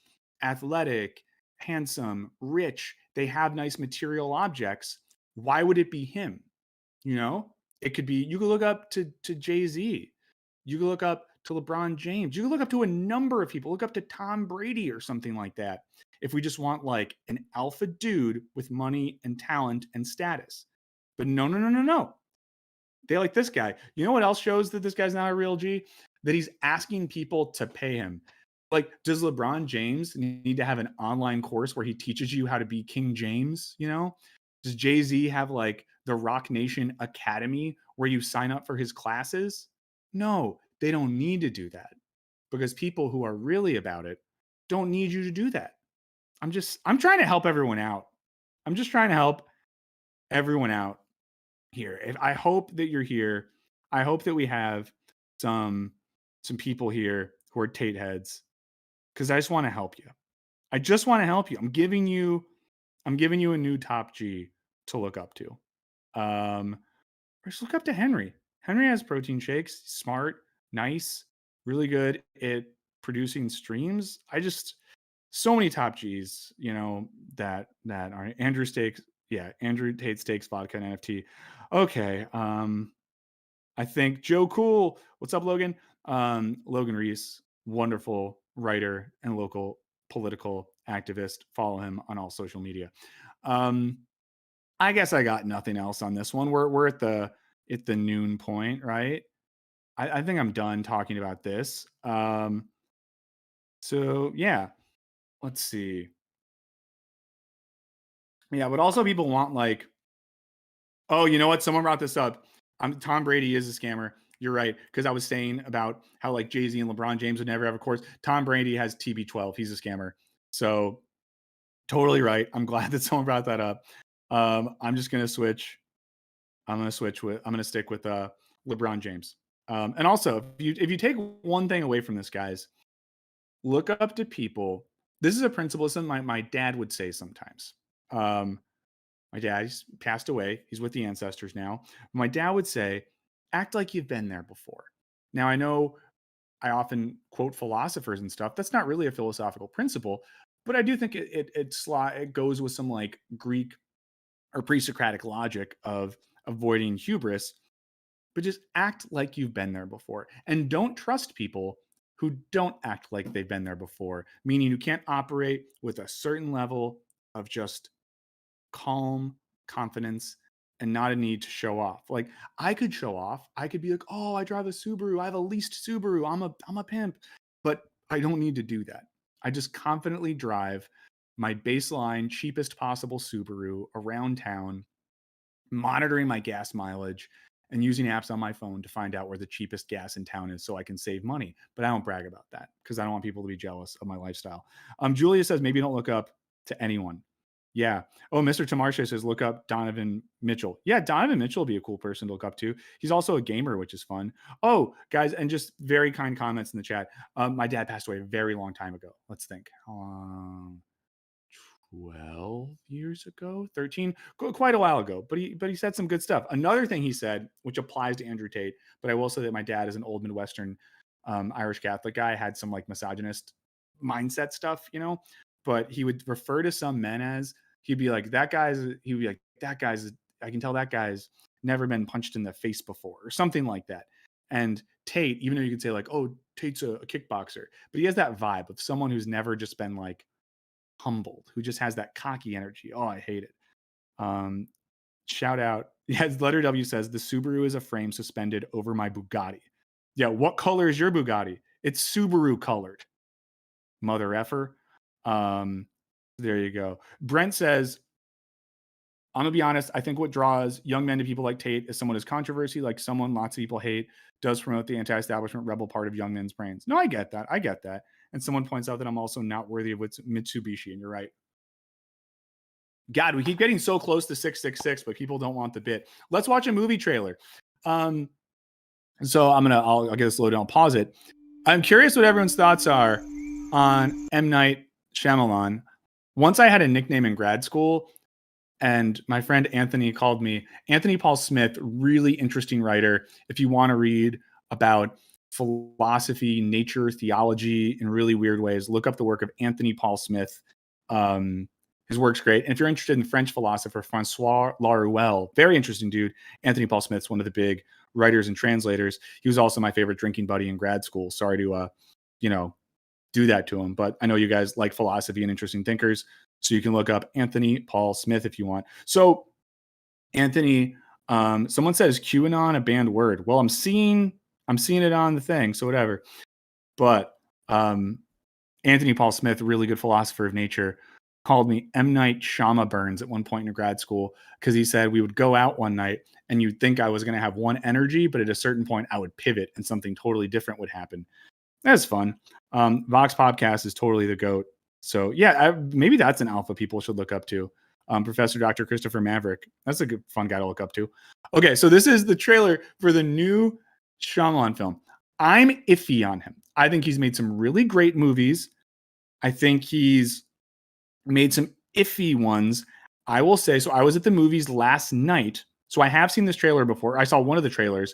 Speaker 2: athletic, handsome, rich, they have nice material objects, why would it be him? It could be, you could look up to Jay-Z. You could look up to LeBron James. You could look up to a number of people. Look up to Tom Brady or something like that. If we just want like an alpha dude with money and talent and status. But no. They like this guy. You know what else shows that this guy's not a real G? That he's asking people to pay him. Like, does LeBron James need to have an online course where he teaches you how to be King James? Does Jay-Z have like the Rock Nation Academy where you sign up for his classes? No, they don't need to do that, because people who are really about it don't need you to do that. I'm trying to help everyone out. I'm just trying to help everyone out here. I hope that you're here. I hope that we have some people here who are Tate heads, because I just want to help you. I just want to help you. I'm giving you a new top G to look up to. Or just look up to Henry. Henry has protein shakes. He's smart, nice, really good at producing streams. So many top G's, that are Andrew Tate Steaks Vodka and NFT. Okay. I think Joe Cool. What's up, Logan? Logan Reese, wonderful writer and local political activist. Follow him on all social media. I guess I got nothing else on this one. We're at the noon point, right? I think I'm done talking about this. So yeah, let's see. Yeah, but also people want like, oh, you know what? Someone brought this up. Tom Brady is a scammer. You're right, because I was saying about how like Jay-Z and LeBron James would never have a course. Tom Brady has TB12. He's a scammer. So totally right. I'm glad that someone brought that up. I'm just gonna switch. I'm gonna stick with LeBron James. And also, if you take one thing away from this, guys, look up to people. This is a principle something my dad would say sometimes. My dad's passed away. He's with the ancestors now. My dad would say, act like you've been there before. Now, I know I often quote philosophers and stuff. That's not really a philosophical principle, but I do think it goes with some like Greek or pre-Socratic logic of avoiding hubris. but just act like you've been there before. And don't trust people who don't act like they've been there before, meaning you can't operate with a certain level of just calm confidence and not a need to show off. Like I could show off. I could be like, "Oh, I drive a Subaru. I have a leased Subaru. I'm a pimp." But I don't need to do that. I just confidently drive my baseline cheapest possible Subaru around town, monitoring my gas mileage and using apps on my phone to find out where the cheapest gas in town is so I can save money. But I don't brag about that because I don't want people to be jealous of my lifestyle. Julia says, maybe don't look up to anyone. Yeah. Oh, Mr. Tamarche says, look up Donovan Mitchell. Yeah, Donovan Mitchell will be a cool person to look up to. He's also a gamer, which is fun. Oh, guys, and just very kind comments in the chat. My dad passed away a very long time ago. Let's think. 12 years ago, 13, quite a while ago, but he said some good stuff. Another thing he said, which applies to Andrew Tate, but I will say that my dad is an old Midwestern Irish Catholic guy, had some like misogynist mindset stuff, you know, but he would refer to some men as, he'd be like, that guy's, I can tell that guy's never been punched in the face before or something like that. And Tate, even though you could say like, oh, Tate's a kickboxer, but he has that vibe of someone who's never just been like humbled, who just has that cocky energy. Oh, I hate it. Shout out. Yeah, letter W says the Subaru is a frame suspended over my Bugatti. Yeah, what color is your Bugatti? It's Subaru colored. Mother effer. There you go. Brent says, I'm gonna be honest, I think what draws young men to people like Tate is someone who's controversy, like someone lots of people hate, does promote the anti-establishment rebel part of young men's brains. No, I get that. And someone points out that I'm also not worthy of what's Mitsubishi, and you're right. God, we keep getting so close to 666, but people don't want the bit. Let's watch a movie trailer. So I'll get this low down, pause it. I'm curious what everyone's thoughts are on M. Night Shyamalan. Once I had a nickname in grad school, and my friend Anthony called me Anthony Paul Smith, really interesting writer. If you want to read about philosophy, nature, theology in really weird ways, look up the work of Anthony Paul Smith. His work's great. And if you're interested in French philosopher Francois Laruelle, very interesting dude. Anthony Paul Smith's one of the big writers and translators. He was also my favorite drinking buddy in grad school. Sorry to, do that to him. But I know you guys like philosophy and interesting thinkers. So you can look up Anthony Paul Smith if you want. So Anthony, someone says QAnon a banned word. Well, I'm seeing it on the thing. So whatever. But Anthony Paul Smith, really good philosopher of nature, called me M. Night Shyama Burns at one point in grad school because he said we would go out one night and you'd think I was going to have one energy, but at a certain point I would pivot and something totally different would happen. That's fun. Vox Podcast is totally the GOAT. So yeah, maybe that's an alpha people should look up to. Professor Dr. Christopher Maverick. That's a good, fun guy to look up to. Okay, so this is the trailer for the new Shyamalan film. I'm iffy on him. I think he's made some really great movies. I think he's made some iffy ones. I will say, so I was at the movies last night. So I have seen this trailer before. I saw one of the trailers.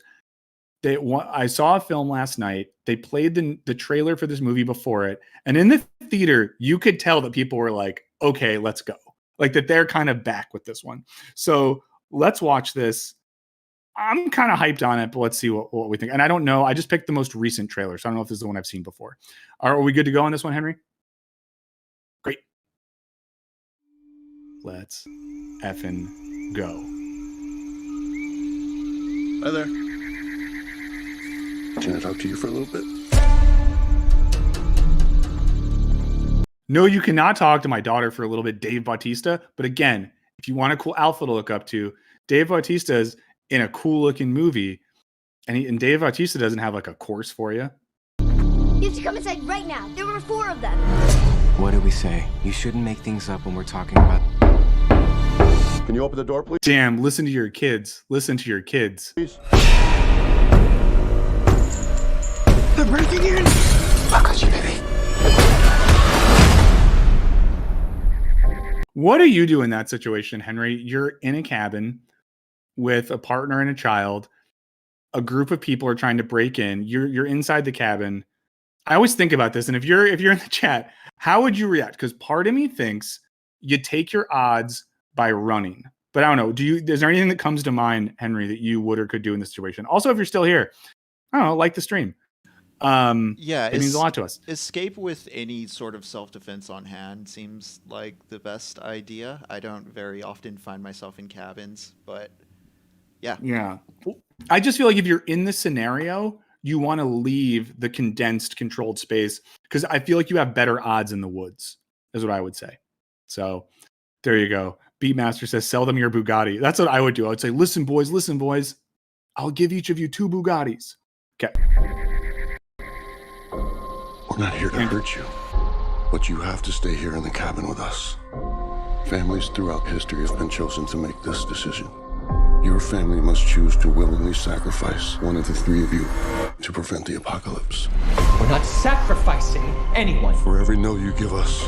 Speaker 2: I saw a film last night. They played the trailer for this movie before it. And in the theater, you could tell that people were like, okay, let's go. Like that they're kind of back with this one. So let's watch this. I'm kind of hyped on it, but let's see what we think. And I don't know. I just picked the most recent trailer. So I don't know if this is the one I've seen before. Are we good to go on this one, Henry? Great. Let's effing go.
Speaker 3: Hi there. Can I talk to you for a little bit?
Speaker 2: No, you cannot talk to my daughter for a little bit, Dave Bautista. But again, if you want a cool alpha to look up to, Dave Bautista is in a cool looking movie. And Dave Bautista doesn't have like a course for you.
Speaker 4: You have to come inside right now. There were 4 of them.
Speaker 5: What did we say? You shouldn't make things up when we're talking about...
Speaker 3: Can you open the door, please?
Speaker 2: Damn, listen to your kids. Listen to your kids.
Speaker 3: Please.
Speaker 5: They're breaking in! Look at you, baby.
Speaker 2: What do you do in that situation, Henry? You're in a cabin with a partner and a child. A group of people are trying to break in. You're inside the cabin. I always think about this, and if you're in the chat, how would you react? Because part of me thinks you take your odds by running. But I don't know. Is there anything that comes to mind, Henry, that you would or could do in this situation? Also, if you're still here, I don't know, like the stream.
Speaker 1: Yeah,
Speaker 2: it means a lot to us.
Speaker 1: Escape with any sort of self-defense on hand seems like the best idea. I don't very often find myself in cabins, but yeah.
Speaker 2: Yeah. I just feel like if you're in this scenario, you want to leave the condensed, controlled space because I feel like you have better odds in the woods, is what I would say. So there you go. Beatmaster says, sell them your Bugatti. That's what I would do. I would say, listen, boys. I'll give each of you 2 Bugattis. Okay.
Speaker 3: We're not here to hurt you, but you have to stay here in the cabin with us. Families throughout history have been chosen to make this decision. Your family must choose to willingly sacrifice one of the 3 of you to prevent the apocalypse.
Speaker 6: We're not sacrificing anyone.
Speaker 3: For every no you give us,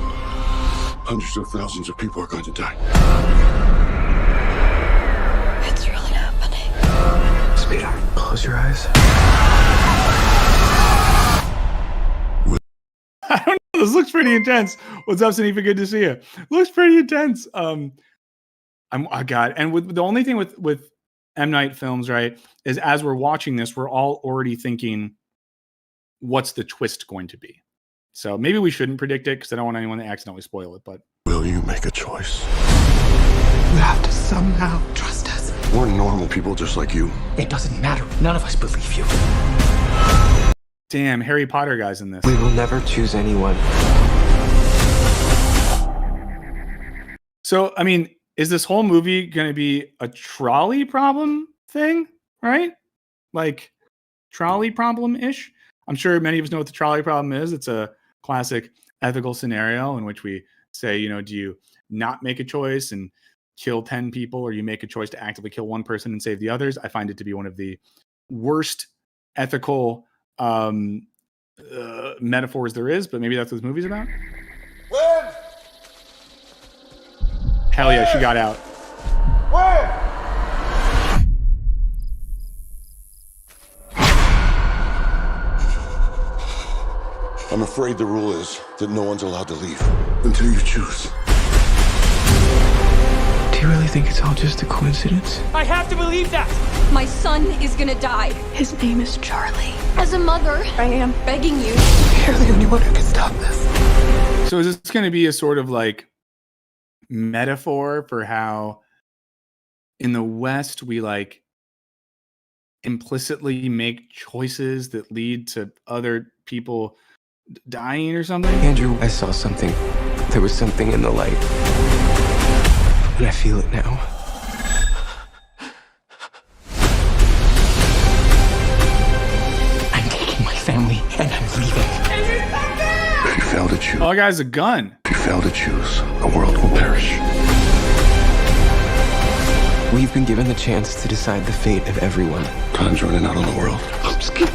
Speaker 3: hundreds of thousands of people are going to die.
Speaker 4: It's really happening.
Speaker 5: Sweetheart, close your eyes.
Speaker 2: I don't know. This looks pretty intense. What's up, Sanifa? Good to see you. Looks pretty intense. God. And with the only thing with M. Night films, right, is as we're watching this, we're all already thinking, what's the twist going to be? So maybe we shouldn't predict it because I don't want anyone to accidentally spoil it. But
Speaker 3: Will you make a choice?
Speaker 5: You have to somehow trust us.
Speaker 3: We're normal people just like you.
Speaker 6: It doesn't matter. None of us believe you.
Speaker 2: damn, Harry Potter guy's in this.
Speaker 5: We will never choose anyone.
Speaker 2: So, I mean, is this whole movie going to be a trolley problem thing, right? Like trolley problem-ish? I'm sure many of us know what the trolley problem is. It's a classic ethical scenario in which we say, you know, do you not make a choice and kill 10 people, or you make a choice to actively kill one person and save the others? I find it to be one of the worst ethical metaphors there is, but maybe that's what this movie's about. Hell yeah, she got out.
Speaker 3: I'm afraid the rule is that no one's allowed to leave until you choose.
Speaker 5: Do you really think it's all just a coincidence?
Speaker 6: I have to believe that.
Speaker 4: My son is gonna die.
Speaker 7: His name is Charlie.
Speaker 4: As a mother,
Speaker 7: I am
Speaker 4: begging you.
Speaker 5: You're the only one who can stop this.
Speaker 2: So is this going to be a sort of like metaphor for how in the West we like implicitly make choices that lead to other people dying or something?
Speaker 5: Andrew, I saw something. There was something in the light. And I feel it now.
Speaker 6: I'm taking my family and I'm leaving.
Speaker 3: If you fail to choose,
Speaker 2: Oh, that guy's a gun.
Speaker 3: if you fail to choose, the world will perish.
Speaker 5: We've been given the chance to decide the fate of everyone.
Speaker 3: Time's running out on the world.
Speaker 5: I'm scared.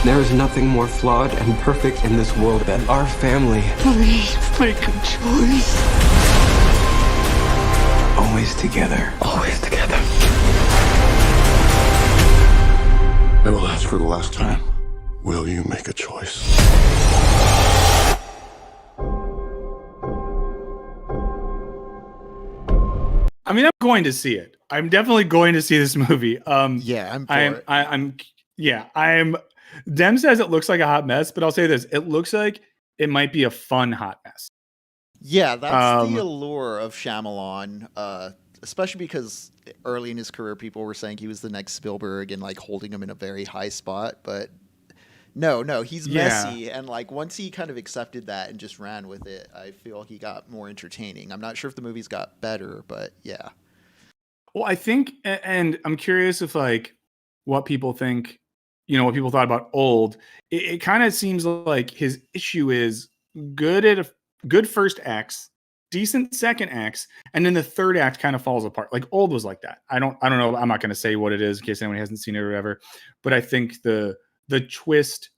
Speaker 5: There is nothing more flawed and perfect in this world than our family. Please make a choice. Always together. Always together.
Speaker 3: I will ask for the last time. Will you make a choice?
Speaker 2: I mean, I'm going to see it. I'm definitely going to see this movie.
Speaker 1: Yeah, I'm for it.
Speaker 2: I'm Dem says it looks like a hot mess, but I'll say this. It looks like it might be a fun hot mess.
Speaker 1: Yeah, that's the allure of Shyamalan, especially because early in his career, people were saying he was the next Spielberg and like holding him in a very high spot. But no, he's messy. And like once he kind of accepted that and just ran with it, I feel he got more entertaining. I'm not sure if the movies got better, but yeah.
Speaker 2: Well, I think, and I'm curious if like what people think, you know, what people thought about Old. It kind of seems like his issue is good at a good first acts, decent second acts, and then the third act kind of falls apart. Like Old was like that. I don't know. I'm not going to say what it is in case anyone hasn't seen it or whatever. But I think the twist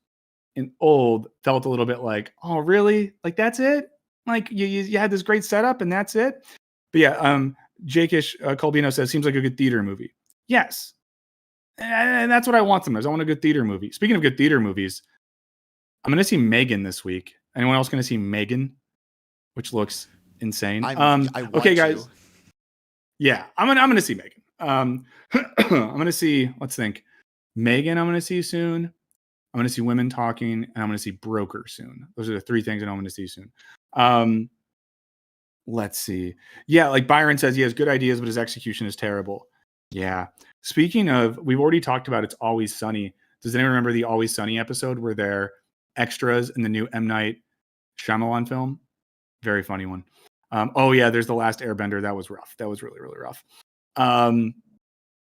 Speaker 2: in Old felt a little bit like, oh, really? Like that's it? Like you had this great setup and that's it? But yeah, Jake-ish Colbino says seems like a good theater movie. Yes. And that's what I want sometimes. I want a good theater movie. Speaking of good theater movies, I'm going to see Megan this week. Anyone else going to see Megan? Which looks insane.
Speaker 1: I want
Speaker 2: okay, guys.
Speaker 1: to.
Speaker 2: Yeah, I'm gonna see Megan. I'm gonna see. Let's think. Megan, I'm gonna see soon. I'm gonna see Women Talking, and I'm gonna see Broker soon. Those are the 3 things that I'm gonna see soon. Let's see. Yeah, like Byron says, he has good ideas, but his execution is terrible. Yeah. Speaking of, we've already talked about It's Always Sunny. Does anyone remember the Always Sunny episode where they're extras in the new M. Night Shyamalan film? Very funny one. Oh yeah, there's The Last Airbender. That was rough. That was really, really rough.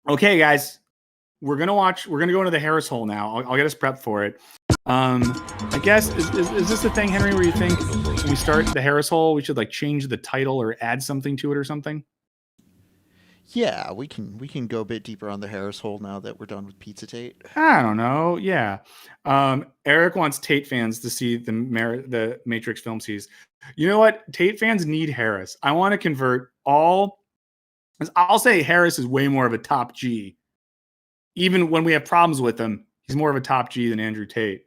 Speaker 2: Okay, guys, we're gonna go into the Harris hole now. I'll get us prepped for it. I guess is this the thing, Henry, where you think when we start the Harris hole, we should like change the title or add something to it or something?
Speaker 1: Yeah, we can go a bit deeper on the Harris hole now that we're done with Pizza Tate.
Speaker 2: I don't know. Yeah. Eric wants Tate fans to see the Matrix film series. You know what? Tate fans need Harris. I want to convert all. I'll say Harris is way more of a top G. Even when we have problems with him, he's more of a top G than Andrew Tate.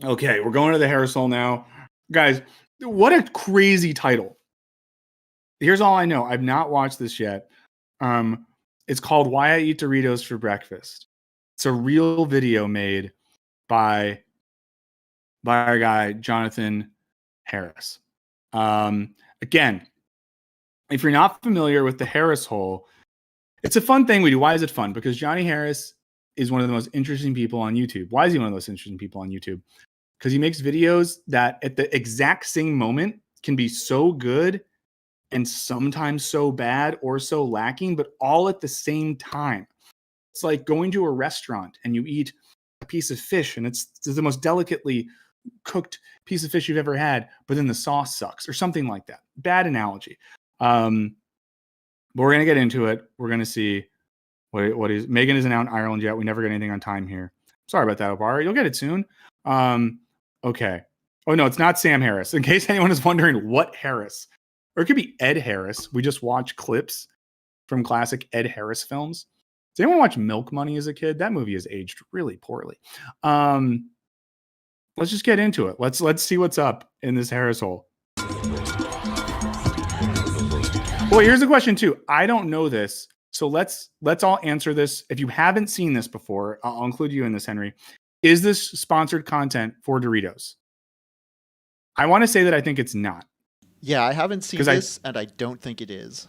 Speaker 2: Okay, we're going to the Harris hole now. Guys, what a crazy title. Here's all I know. I've not watched this yet. It's called Why I Eat Doritos for Breakfast. It's a real video made by our guy, Jonathan Harris. Again, if you're not familiar with the Harris hole, it's a fun thing we do. Why is it fun? Because Johnny Harris is one of the most interesting people on YouTube. Why is he one of those interesting people on YouTube? Because he makes videos that at the exact same moment can be so good and sometimes so bad or so lacking, but all at the same time. It's like going to a restaurant and you eat a piece of fish and it's the most delicately cooked piece of fish you've ever had, but then the sauce sucks or something like that. Bad analogy. But we're going to get into it. We're going to see what is. Megan isn't out in Ireland yet. We never get anything on time here. Sorry about that, Obar. You'll get it soon. Okay. Oh, no, it's not Sam Harris. In case anyone is wondering what Harris, or it could be Ed Harris. We just watch clips from classic Ed Harris films. Did anyone watch Milk Money as a kid? That movie has aged really poorly. Let's just get into it. Let's see what's up in this Harris hole. Well, here's the question too. I don't know this, so let's all answer this. If you haven't seen this before, I'll include you in this, Henry. Is this sponsored content for Doritos? I want to say that I think it's not.
Speaker 1: Yeah, I haven't seen this, and I don't think it is.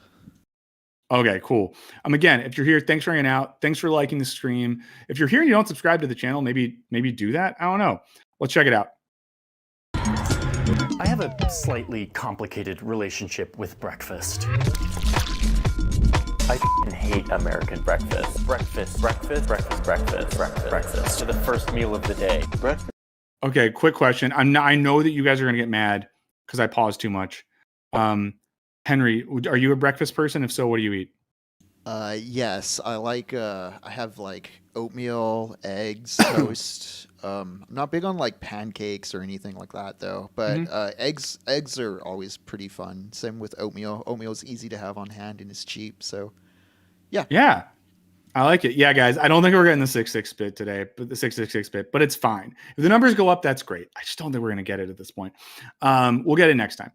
Speaker 2: Okay, cool. Again, if you're here, thanks for hanging out. Thanks for liking the stream. If you're here and you don't subscribe to the channel, maybe do that. I don't know. Let's check it out.
Speaker 7: I have a slightly complicated relationship with breakfast. I hate American breakfast. Breakfast. To the first meal of the day. Breakfast.
Speaker 2: Okay, quick question. I know that you guys are gonna get mad because I paused too much. Henry, are you a breakfast person? If so, what do you eat?
Speaker 1: Yes, I like. I have like oatmeal, eggs, toast. I'm not big on like pancakes or anything like that though. But eggs are always pretty fun. Same with oatmeal. Oatmeal is easy to have on hand and it's cheap. So, yeah.
Speaker 2: Yeah, I like it. Yeah, guys, I don't think we're getting the 666 bit today, but the 666 bit. But it's fine. If the numbers go up, that's great. I just don't think we're gonna get it at this point. We'll get it next time.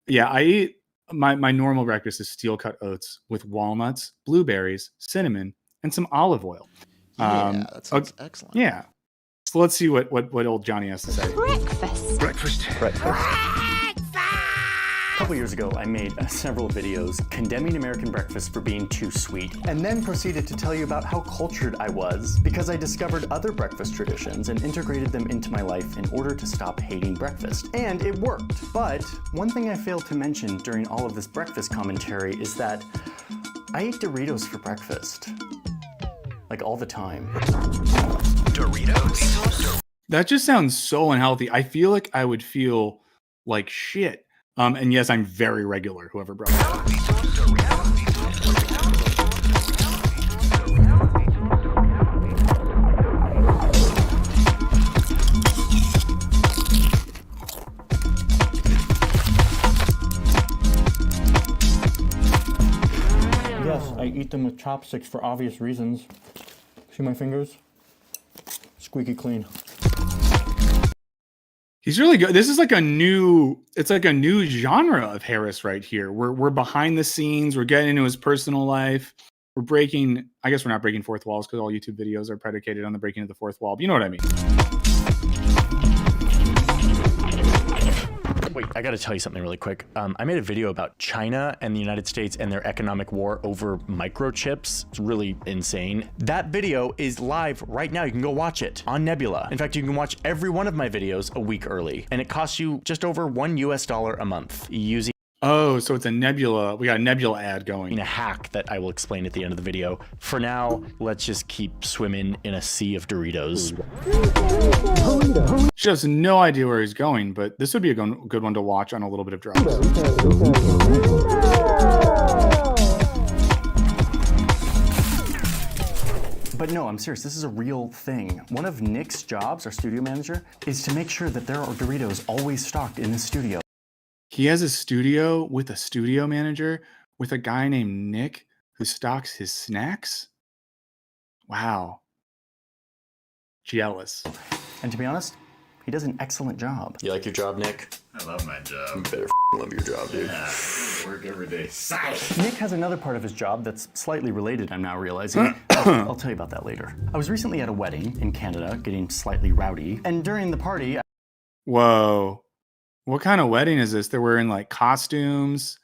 Speaker 2: Yeah, I eat. My normal breakfast is steel cut oats with walnuts, blueberries, cinnamon, and some olive oil.
Speaker 1: Yeah, that sounds excellent.
Speaker 2: Yeah. So let's see what old Johnny has to say.
Speaker 7: Breakfast. A couple years ago, I made several videos condemning American breakfast for being too sweet, and then proceeded to tell you about how cultured I was because I discovered other breakfast traditions and integrated them into my life in order to stop hating breakfast. And it worked. But one thing I failed to mention during all of this breakfast commentary is that I eat Doritos for breakfast. Like all the time. Doritos?
Speaker 2: That just sounds so unhealthy. I feel like I would feel like shit. And yes, I'm very regular, whoever brought that up.
Speaker 8: Yes, I eat them with chopsticks for obvious reasons. See my fingers? Squeaky clean.
Speaker 2: He's really good. This is like it's like a new genre of Harris right here. We're behind the scenes. We're getting into his personal life. I guess we're not breaking fourth walls because all YouTube videos are predicated on the breaking of the fourth wall. But you know what I mean.
Speaker 7: Wait, I got to tell you something really quick. I made a video about China and the United States and their economic war over microchips. It's really insane. That video is live right now. You can go watch it on Nebula. In fact, you can watch every one of my videos a week early, and it costs you just over $1 a month using
Speaker 2: Oh, so it's a Nebula. We got a Nebula ad going.
Speaker 7: a hack that I will explain at the end of the video. For now, let's just keep swimming in a sea of Doritos.
Speaker 2: She has no idea where he's going, but this would be a good one to watch on a little bit of drugs.
Speaker 7: But no, I'm serious. This is a real thing. One of Nick's jobs, our studio manager, is to make sure that there are Doritos always stocked in the studio.
Speaker 2: He has a studio with a studio manager with a guy named Nick who stocks his snacks. Wow. Jealous.
Speaker 7: And to be honest, he does an excellent job. You like your job, Nick?
Speaker 9: I love my job.
Speaker 7: You better love your job, dude.
Speaker 9: Yeah, work every day.
Speaker 7: Nick has another part of his job that's slightly related, I'm now realizing. I'll tell you about that later. I was recently at a wedding in Canada, getting slightly rowdy, and during the party,
Speaker 2: Whoa. What kind of wedding is this? They're wearing like costumes,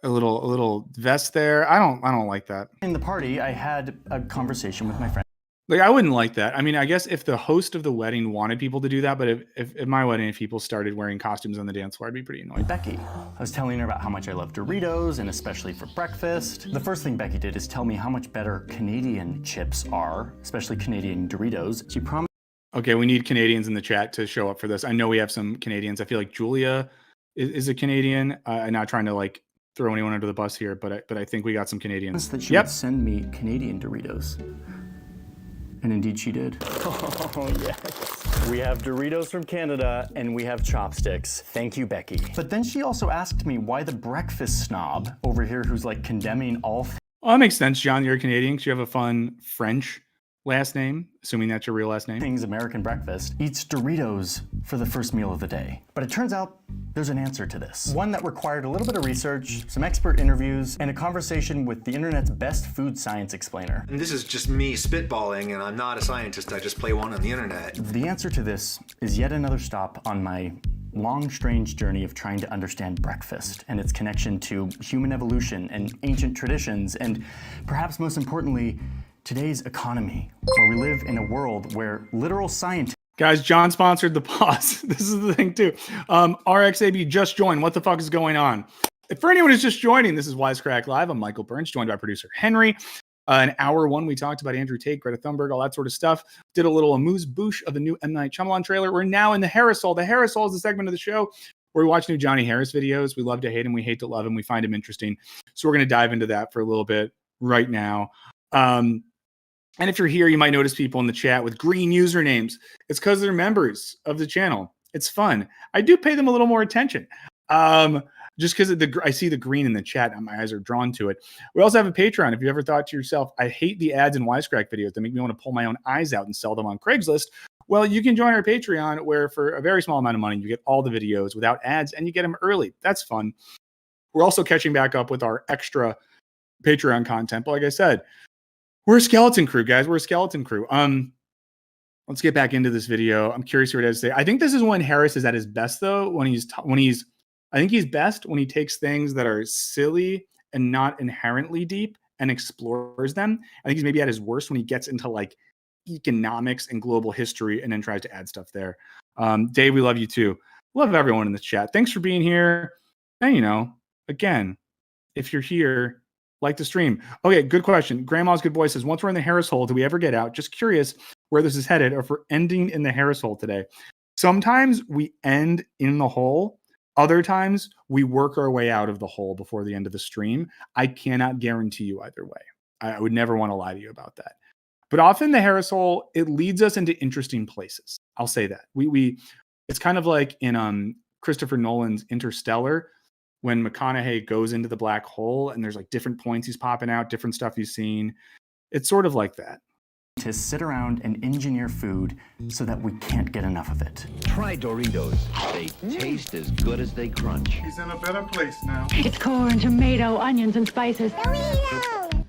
Speaker 2: a little vest there. I don't like that.
Speaker 7: in the party, I had a conversation with my friend
Speaker 2: Like, I wouldn't like that. I mean, I guess if the host of the wedding wanted people to do that, but if at my wedding, if people started wearing costumes on the dance floor, I'd be pretty annoyed.
Speaker 7: Becky. I was telling her about how much I love Doritos, and especially for breakfast. The first thing Becky did is tell me how much better Canadian chips are, especially Canadian Doritos. She promised
Speaker 2: Okay, we need Canadians in the chat to show up for this. I know we have some Canadians. I feel like Julia is a Canadian. I'm not trying to like throw anyone under the bus here, but I think we got some Canadians.
Speaker 7: that she would send me Canadian Doritos. And indeed she did. Oh, yes. We have Doritos from Canada, and we have chopsticks. Thank you, Becky. But then she also asked me why the breakfast snob over here who's like condemning all
Speaker 2: Oh, that makes sense, John. You're a Canadian because you have a fun French last name, assuming that's your real last name.
Speaker 7: things American breakfast, eats Doritos for the first meal of the day. But it turns out there's an answer to this. One that required a little bit of research, some expert interviews, and a conversation with the internet's best food science explainer.
Speaker 10: And this is just me spitballing, and I'm not a scientist, I just play one on the internet.
Speaker 7: The answer to this is yet another stop on my long, strange journey of trying to understand breakfast and its connection to human evolution and ancient traditions, and perhaps most importantly, today's economy, where we live in a world where literal scientists
Speaker 2: Guys, John sponsored the pause. This is the thing too. RXAB just joined. What the fuck is going on? For anyone who's just joining, this is Wisecrack Live. I'm Michael Burns, joined by producer Henry. In hour one, we talked about Andrew Tate, Greta Thunberg, all that sort of stuff. Did a little amuse-bouche of the new M. Night Shyamalan trailer. We're now in the Harris Hole. The Harris Hole is the segment of the show where we watch new Johnny Harris videos. We love to hate him. We hate to love him. We find him interesting. So we're going to dive into that for a little bit right now. And if you're here, you might notice people in the chat with green usernames. It's because they're members of the channel. It's fun. I do pay them a little more attention. Just because I see the green in the chat and my eyes are drawn to it. We also have a Patreon. If you ever thought to yourself, I hate the ads in Wisecrack videos that make me want to pull my own eyes out and sell them on Craigslist. Well, you can join our Patreon where for a very small amount of money, you get all the videos without ads and you get them early. That's fun. We're also catching back up with our extra Patreon content. But like I said, we're a skeleton crew, guys. We're a skeleton crew. Let's get back into this video. I'm curious what it has to say. I think this is when Harris is at his best, though. I think he's best when he takes things that are silly and not inherently deep and explores them. I think he's maybe at his worst when he gets into like economics and global history and then tries to add stuff there. Dave, we love you too. Love everyone in the chat. Thanks for being here. And again, if you're here, like the stream. Okay, good question. Grandma's Good Boy says, once we're in the Harris Hole, do we ever get out? Just curious where this is headed or if we're ending in the Harris Hole today. Sometimes we end in the hole. Other times we work our way out of the hole before the end of the stream. I cannot guarantee you either way. I would never want to lie to you about that. But often the Harris Hole, it leads us into interesting places. I'll say that. It's kind of like in Christopher Nolan's Interstellar, when McConaughey goes into the black hole and there's like different points he's popping out, different stuff he's seen. It's sort of like that.
Speaker 7: to sit around and engineer food so that we can't get enough of it.
Speaker 11: Try Doritos. They taste as good as they crunch.
Speaker 2: He's in a better place now.
Speaker 12: It's corn, tomato, onions, and spices.
Speaker 4: Dorito!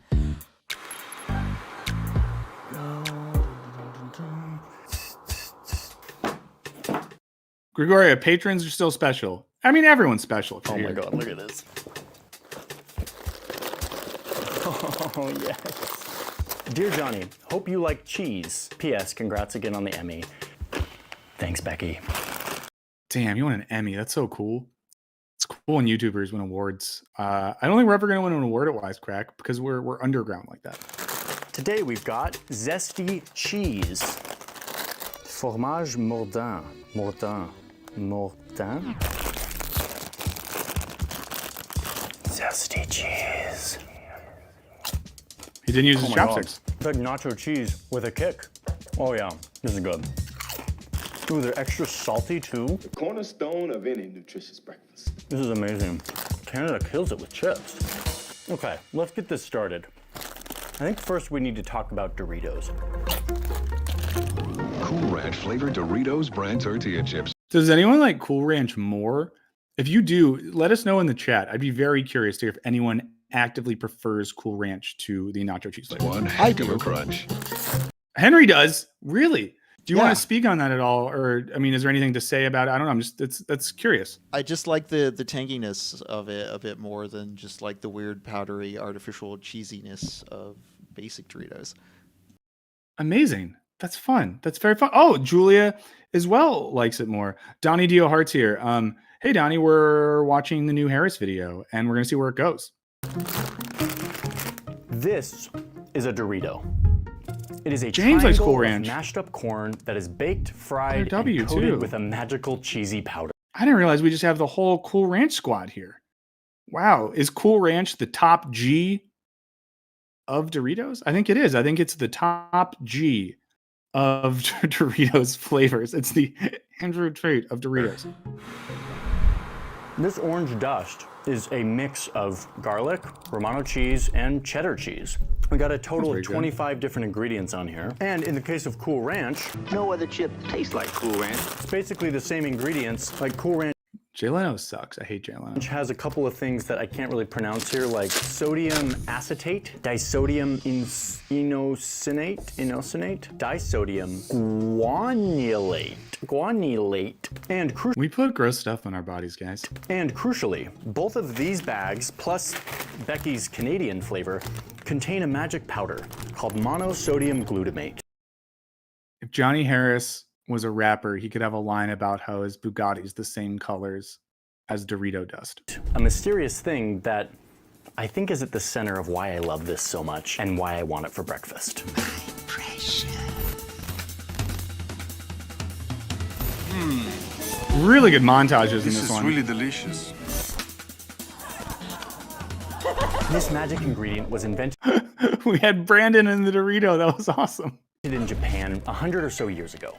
Speaker 2: Gregoria, patrons are still special. I mean, everyone's special.
Speaker 7: Oh my God, look at this. Oh, yes. Dear Johnny, hope you like cheese. P.S. Congrats again on the Emmy. Thanks, Becky.
Speaker 2: Damn, you won an Emmy. That's so cool. It's cool when YouTubers win awards. I don't think we're ever going to win an award at Wisecrack because we're underground like that.
Speaker 7: Today we've got zesty cheese. Fromage Mordin. Zesty cheese.
Speaker 2: He didn't use his chopsticks.
Speaker 7: It's like nacho cheese with a kick. Oh yeah, this is good. Ooh, they're extra salty too.
Speaker 13: The cornerstone of any nutritious breakfast.
Speaker 7: This is amazing. Canada kills it with chips. Okay, let's get this started. I think first we need to talk about Doritos.
Speaker 14: Cool Ranch flavored Doritos brand tortilla chips.
Speaker 2: Does anyone like Cool Ranch more? If you do, let us know in the chat. I'd be very curious to hear if anyone actively prefers Cool Ranch to the nacho cheese flavor.
Speaker 14: One heck of a crunch.
Speaker 2: Henry does. Really? Do you want to speak on that at all? Or, I mean, is there anything to say about it? I don't know. I'm just, that's curious.
Speaker 1: I just like the tanginess of it a bit more than just like the weird powdery artificial cheesiness of basic Doritos.
Speaker 2: Amazing. That's fun. That's very fun. Oh, Julia as well likes it more. Donnie Dio Hearts here. Hey, Donnie, we're watching the new Harris video and we're going to see where it goes.
Speaker 7: This is a Dorito. It is a
Speaker 2: James likes
Speaker 7: triangle
Speaker 2: Cool
Speaker 7: of
Speaker 2: Ranch.
Speaker 7: mashed up corn that is baked, fried, and
Speaker 2: W,
Speaker 7: coated
Speaker 2: too.
Speaker 7: with a magical cheesy powder.
Speaker 2: I didn't realize we just have the whole Cool Ranch squad here. Wow. Is Cool Ranch the top G of Doritos? I think it is. I think it's the top G of Doritos flavors. It's the Andrew Tate of Doritos.
Speaker 7: This orange dust is a mix of garlic, Romano cheese, and cheddar cheese. We got a total of 25 different ingredients on here. And in the case of Cool Ranch,
Speaker 11: no other chip tastes like Cool Ranch.
Speaker 7: It's basically the same ingredients like Cool Ranch.
Speaker 2: Jay Leno sucks. I hate Jay Leno.
Speaker 7: Which has a couple of things that I can't really pronounce here, like sodium acetate, disodium inosinate, disodium guanylate, and
Speaker 2: we put gross stuff on our bodies, guys.
Speaker 7: And crucially, both of these bags, plus Becky's Canadian flavor, contain a magic powder called monosodium glutamate.
Speaker 2: If Johnny Harris was a rapper, he could have a line about how his Bugatti's the same colors as Dorito dust.
Speaker 7: A mysterious thing that I think is at the center of why I love this so much and why I want it for breakfast.
Speaker 2: Really good montages in this one.
Speaker 15: This is really delicious.
Speaker 7: This magic ingredient was invented.
Speaker 2: We had Brandon in the Dorito. That was awesome.
Speaker 7: In Japan 100 or so years ago.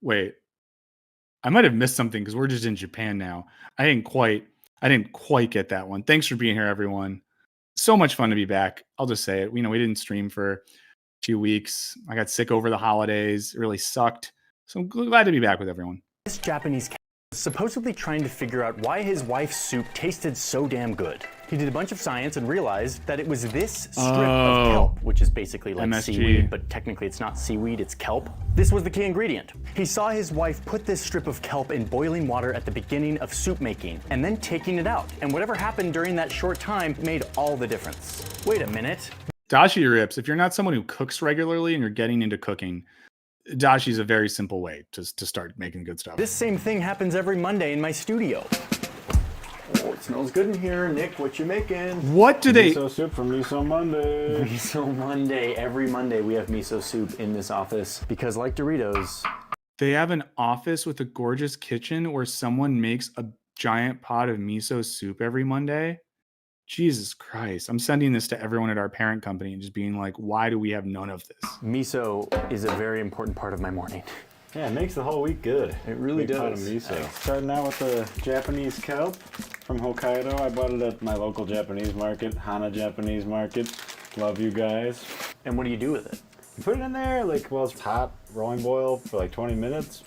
Speaker 2: Wait, I might have missed something because we're just in Japan now. I didn't quite get that one. Thanks for being here, everyone. So much fun to be back. I'll just say it. We didn't stream for a few weeks. I got sick over the holidays. It really sucked. So I'm glad to be back with everyone.
Speaker 7: This Japanese cat was supposedly trying to figure out why his wife's soup tasted so damn good. He did a bunch of science and realized that it was this strip of kelp, which is basically like
Speaker 2: MSG.
Speaker 7: seaweed, but technically it's not seaweed, it's kelp. This was the key ingredient. He saw his wife put this strip of kelp in boiling water at the beginning of soup making, and then taking it out. And whatever happened during that short time made all the difference. Wait a minute.
Speaker 2: Dashi rips. If you're not someone who cooks regularly and you're getting into cooking, Dashi's a very simple way to start making good stuff.
Speaker 7: This same thing happens every Monday in my studio. Oh, it smells good in here. Nick, what you making?
Speaker 2: What do they...
Speaker 8: Miso soup from Miso Monday.
Speaker 7: Miso Monday. Every Monday we have miso soup in this office because like Doritos...
Speaker 2: They have an office with a gorgeous kitchen where someone makes a giant pot of miso soup every Monday. Jesus Christ. I'm sending this to everyone at our parent company and just being like, why do we have none of this?
Speaker 7: Miso is a very important part of my morning.
Speaker 8: Yeah, it makes the whole week good.
Speaker 7: It really
Speaker 8: Big pot
Speaker 7: does.
Speaker 8: of miso. Starting out with the Japanese kelp from Hokkaido. I bought it at my local Japanese market, Hana Japanese Market. Love you guys.
Speaker 7: And what do you do with it?
Speaker 8: You put it in there like while it's hot, rolling boil for like 20 minutes.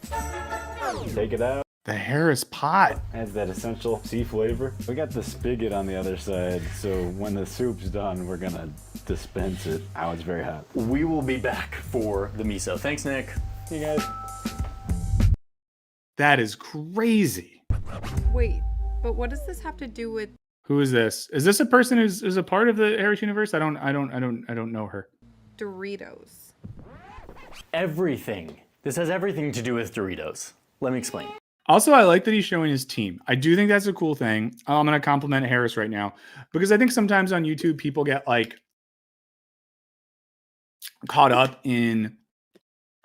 Speaker 8: Take it out.
Speaker 2: The Harris pot
Speaker 8: adds that essential sea flavor. We got the spigot on the other side, so when the soup's done, we're gonna dispense it. Oh, it's very hot.
Speaker 7: We will be back for the miso. Thanks, Nick.
Speaker 8: Hey guys.
Speaker 2: That is crazy.
Speaker 15: Wait, but what does this have to do with?
Speaker 2: Who is this? Is this a person who's a part of the Harris universe? I don't know her.
Speaker 15: Doritos.
Speaker 7: Everything. This has everything to do with Doritos. Let me explain.
Speaker 2: Also, I like that he's showing his team. I do think that's a cool thing. I'm going to compliment Harris right now because I think sometimes on YouTube, people get like caught up in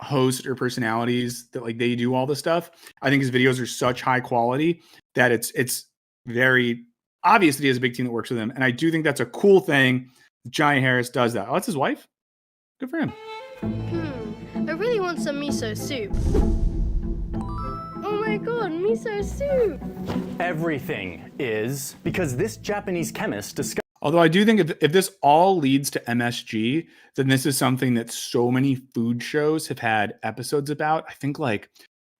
Speaker 2: hosts or personalities that like they do all the stuff. I think his videos are such high quality that it's very obvious that he has a big team that works with him. And I do think that's a cool thing. Johnny Harris does that. Oh, that's his wife. Good for him.
Speaker 4: I really want some miso soup. Oh my god, miso soup!
Speaker 7: Everything is because this Japanese chemist discovered.
Speaker 2: Although I do think if this all leads to MSG, then this is something that so many food shows have had episodes about. I think like,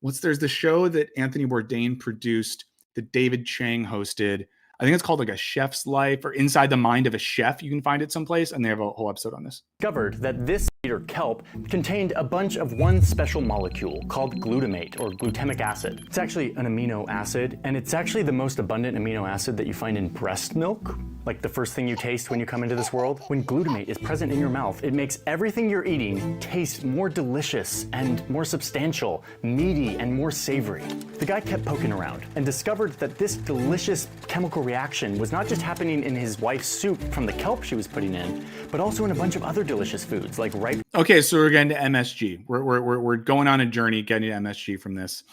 Speaker 2: there's the show that Anthony Bourdain produced that David Chang hosted. I think it's called like A Chef's Life or Inside the Mind of a Chef. You can find it someplace, and they have a whole episode on this.
Speaker 7: Discovered that this or kelp contained a bunch of one special molecule called glutamate or glutamic acid. It's actually an amino acid, and it's actually the most abundant amino acid that you find in breast milk, like the first thing you taste when you come into this world. When glutamate is present in your mouth, it makes everything you're eating taste more delicious and more substantial, meaty and more savory. The guy kept poking around and discovered that this delicious chemical reaction was not just happening in his wife's soup from the kelp she was putting in, but also in a bunch of other delicious foods like ripe.
Speaker 2: Okay, so we're getting to MSG. We're going on a journey getting to MSG from this.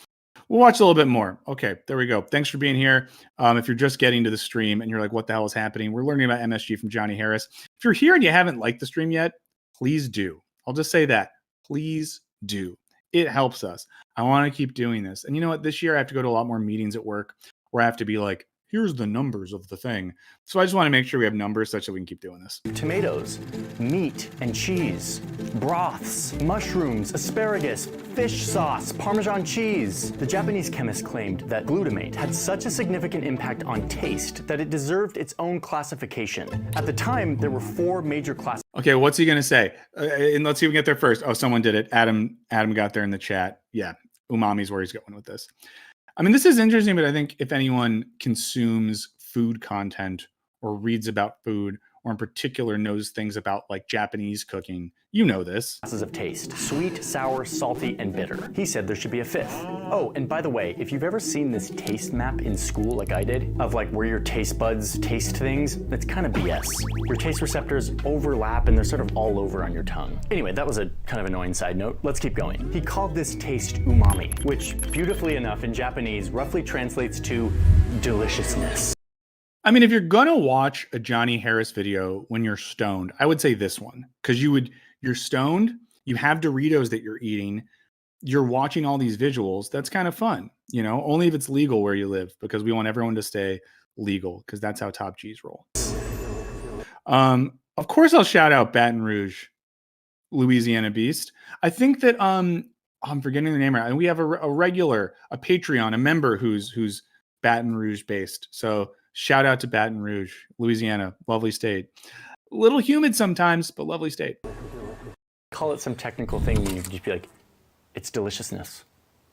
Speaker 2: We'll watch a little bit more. Okay, there we go. Thanks for being here. If you're just getting to the stream and you're like, what the hell is happening? We're learning about MSG from Johnny Harris. If you're here and you haven't liked the stream yet, please do. I'll just say that. Please do. It helps us. I want to keep doing this. And you know what? This year I have to go to a lot more meetings at work where I have to be like, here's the numbers of the thing. So I just want to make sure we have numbers such that we can keep doing this.
Speaker 7: Tomatoes, meat and cheese, broths, mushrooms, asparagus, fish sauce, Parmesan cheese. The Japanese chemist claimed that glutamate had such a significant impact on taste that it deserved its own classification. At the time, there were 4 major classes.
Speaker 2: Okay, what's he going to say? And let's see if we can get there first. Oh, someone did it. Adam got there in the chat. Yeah, umami's where he's going with this. I mean, this is interesting, but I think if anyone consumes food content or reads about food or in particular knows things about like Japanese cooking, you know this.
Speaker 7: Classes of taste: sweet, sour, salty, and bitter. He said there should be a 5th. Oh, and by the way, if you've ever seen this taste map in school like I did, of like where your taste buds taste things, that's kind of BS. Your taste receptors overlap and they're sort of all over on your tongue. Anyway, that was a kind of annoying side note. Let's keep going. He called this taste umami, which beautifully enough in Japanese roughly translates to deliciousness.
Speaker 2: I mean, if you're gonna watch a Johnny Harris video when you're stoned, I would say this one, because you're stoned, you have Doritos that you're eating, you're watching all these visuals. That's kind of fun, you know, only if it's legal where you live, because we want everyone to stay legal, because that's how Top G's roll. Of course, I'll shout out Baton Rouge, Louisiana Beast. I think that I'm forgetting the name right, and we have a Patreon, a member who's Baton Rouge based. So shout out to Baton Rouge, Louisiana, lovely state. A little humid sometimes, but lovely state.
Speaker 7: Call it some technical thing, and you could just be like, it's deliciousness.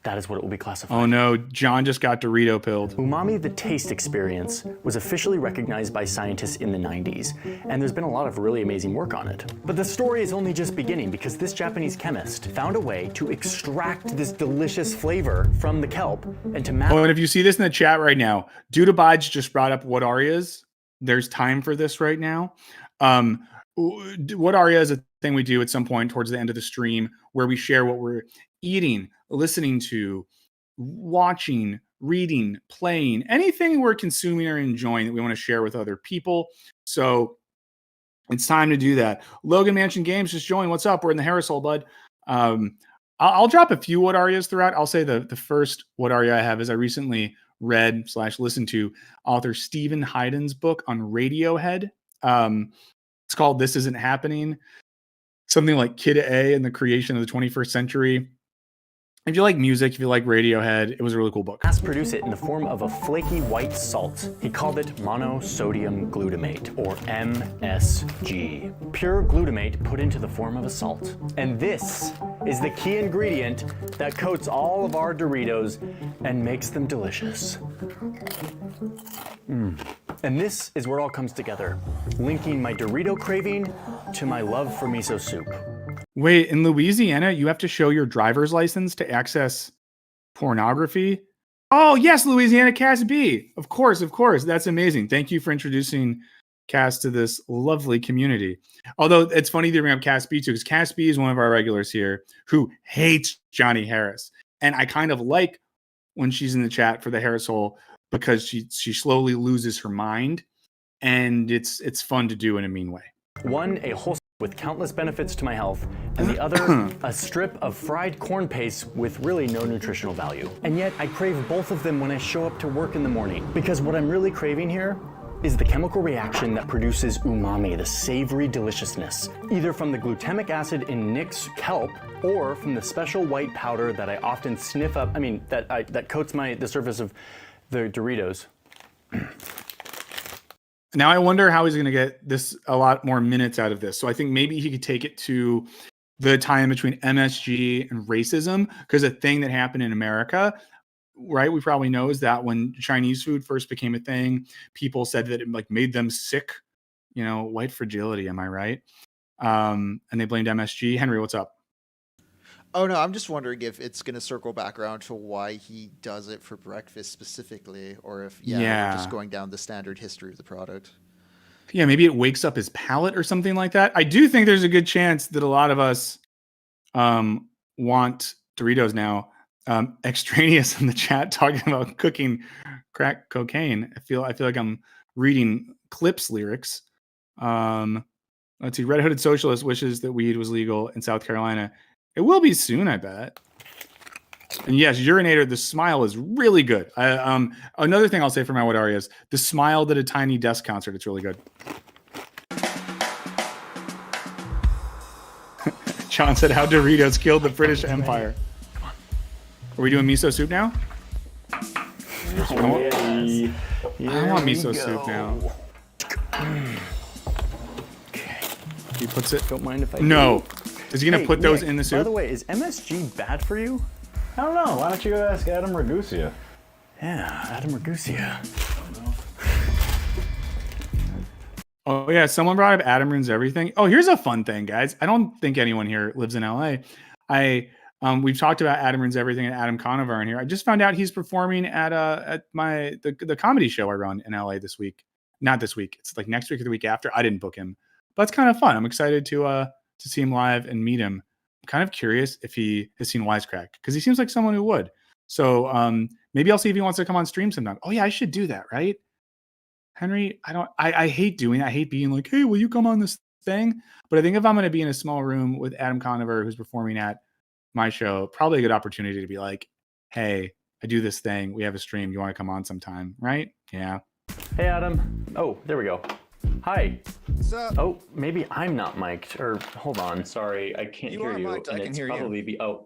Speaker 7: That is what it will be classified.
Speaker 2: Oh no, John just got Dorito pilled.
Speaker 7: Umami, the taste experience, was officially recognized by scientists in the 90s, and there's been a lot of really amazing work on it. But the story is only just beginning because this Japanese chemist found a way to extract this delicious flavor from the kelp and to
Speaker 2: Oh, and if you see this in the chat right now, Duda Bides just brought up what Arias. There's time for this right now. What Aria is a thing we do at some point towards the end of the stream where we share what we're eating, listening to, watching, reading, playing, anything we're consuming or enjoying that we want to share with other people. So it's time to do that. Logan Mansion Games just joined. What's up? We're in the Harris hole, bud. I'll drop a few what Arias throughout. I'll say the first what Aria I have is I recently read/listened to author Stephen Hyden's book on Radiohead. It's called This Isn't Happening. something like Kid A and the Creation of the 21st Century. If you like music, if you like Radiohead, it was a really cool book.
Speaker 7: Mass produce it in the form of a flaky white salt. He called it monosodium glutamate, or MSG. Pure glutamate put into the form of a salt. And this is the key ingredient that coats all of our Doritos and makes them delicious. And this is where it all comes together, linking my Dorito craving to my love for miso soup.
Speaker 2: Wait, in Louisiana, you have to show your driver's license to access pornography? Oh, yes, Louisiana Cass B. Of course. That's amazing. Thank you for introducing Cass to this lovely community. Although it's funny to bring up Cass B too, because Cass B is one of our regulars here who hates Johnny Harris. And I kind of like when she's in the chat for the Harris hole because she slowly loses her mind. And it's fun to do in a mean way.
Speaker 7: One, a whole with countless benefits to my health, and the other, a strip of fried corn paste with really no nutritional value. And yet, I crave both of them when I show up to work in the morning. Because what I'm really craving here is the chemical reaction that produces umami, the savory deliciousness, either from the glutamic acid in Nick's kelp, or from the special white powder that I often sniff up, that coats the surface of the Doritos.
Speaker 2: Now I wonder how he's going to get this a lot more minutes out of this. So I think maybe he could take it to the time between MSG and racism, because a thing that happened in America, right? We probably know is that when Chinese food first became a thing, people said that it like made them sick, white fragility. Am I right? And they blamed MSG. Henry, what's up?
Speaker 1: Oh, no, I'm just wondering if it's going to circle back around to why he does it for breakfast specifically, or if, we're just going down the standard history of the product.
Speaker 2: Yeah, maybe it wakes up his palate or something like that. I do think there's a good chance that a lot of us want Doritos now. Extraneous in the chat talking about cooking crack cocaine. I feel like I'm reading Clips lyrics. Let's see. Red Hooded Socialist wishes that weed was legal in South Carolina. It will be soon, I bet. And yes, Urinator, the smile is really good. Another thing I'll say for my What Are is the smile at a Tiny Desk concert. It's really good. John said how Doritos killed the British Empire. Are we doing miso soup now? I want miso soup now.
Speaker 7: Okay.
Speaker 2: He puts it.
Speaker 7: Don't mind if I
Speaker 2: No. Is he going to put those
Speaker 7: Nick,
Speaker 2: in the soup?
Speaker 7: By the way, is MSG bad for you?
Speaker 8: I don't know. Why don't you go ask Adam Ragusa?
Speaker 7: Yeah, Adam Ragusa.
Speaker 2: Oh, yeah. Someone brought up Adam Ruins Everything. Oh, here's a fun thing, guys. I don't think anyone here lives in LA. We've talked about Adam Ruins Everything and Adam Conover in here. I just found out he's performing at the comedy show I run in LA this week. Not this week. It's like next week or the week after. I didn't book him, but it's kind of fun. I'm excited to see him live and meet him. I'm kind of curious if he has seen Wisecrack, because he seems like someone who would. So maybe I'll see if he wants to come on stream sometime. Oh yeah, I should do that, right? Henry, I hate doing that. I hate being like, hey, will you come on this thing? But I think if I'm going to be in a small room with Adam Conover, who's performing at my show, probably a good opportunity to be like, hey, I do this thing. We have a stream. You want to come on sometime, right? Yeah.
Speaker 7: Hey, Adam. Oh, there we go. Hi.
Speaker 16: What's up?
Speaker 7: Oh, maybe I'm not mic'd. Or hold on. Sorry, I can't hear you.
Speaker 16: Mic'd. I can hear you.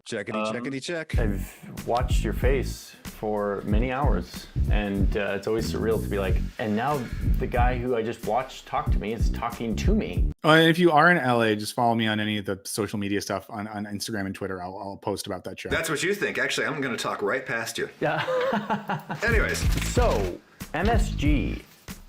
Speaker 16: Checkity, check.
Speaker 7: I've watched your face for many hours, and it's always surreal to be like, and now the guy who I just watched talk to me is talking to me.
Speaker 2: And if you are in LA, just follow me on any of the social media stuff on Instagram and Twitter. I'll post about that show.
Speaker 10: That's what you think. Actually, I'm going to talk right past you.
Speaker 7: Yeah.
Speaker 10: Anyways.
Speaker 7: So, MSG.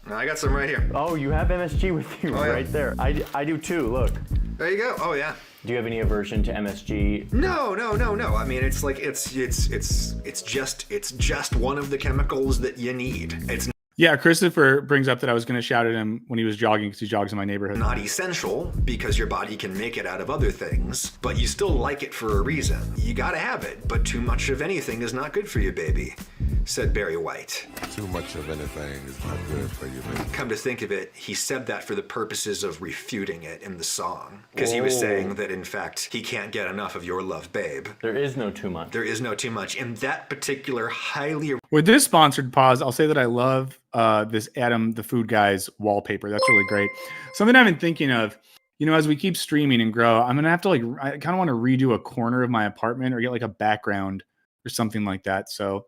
Speaker 10: I got some right here.
Speaker 7: Oh, you have MSG with you right there. I do too. Look.
Speaker 10: There you go. Oh yeah.
Speaker 7: Do you have any aversion to MSG?
Speaker 10: No. I mean, it's like it's just one of the chemicals that you need. It's
Speaker 2: Yeah, Christopher brings up that I was going to shout at him when he was jogging, because he jogs in my neighborhood.
Speaker 10: Not essential, because your body can make it out of other things, but you still like it for a reason. You gotta have it, but too much of anything is not good for you, baby, said Barry White.
Speaker 3: Too much of anything is not good for you, baby.
Speaker 10: Come to think of it, he said that for the purposes of refuting it in the song, because he was saying that, in fact, he can't get enough of your love, babe.
Speaker 7: There is no too much.
Speaker 10: There is no too much. In that particular highly...
Speaker 2: With this sponsored pause, I'll say that I love this Adam the Food Guy's wallpaper. That's really great. Something I've been thinking of you know, as we keep streaming and grow, I'm gonna have to I kind of want to redo a corner of my apartment or get like a background or something like that. So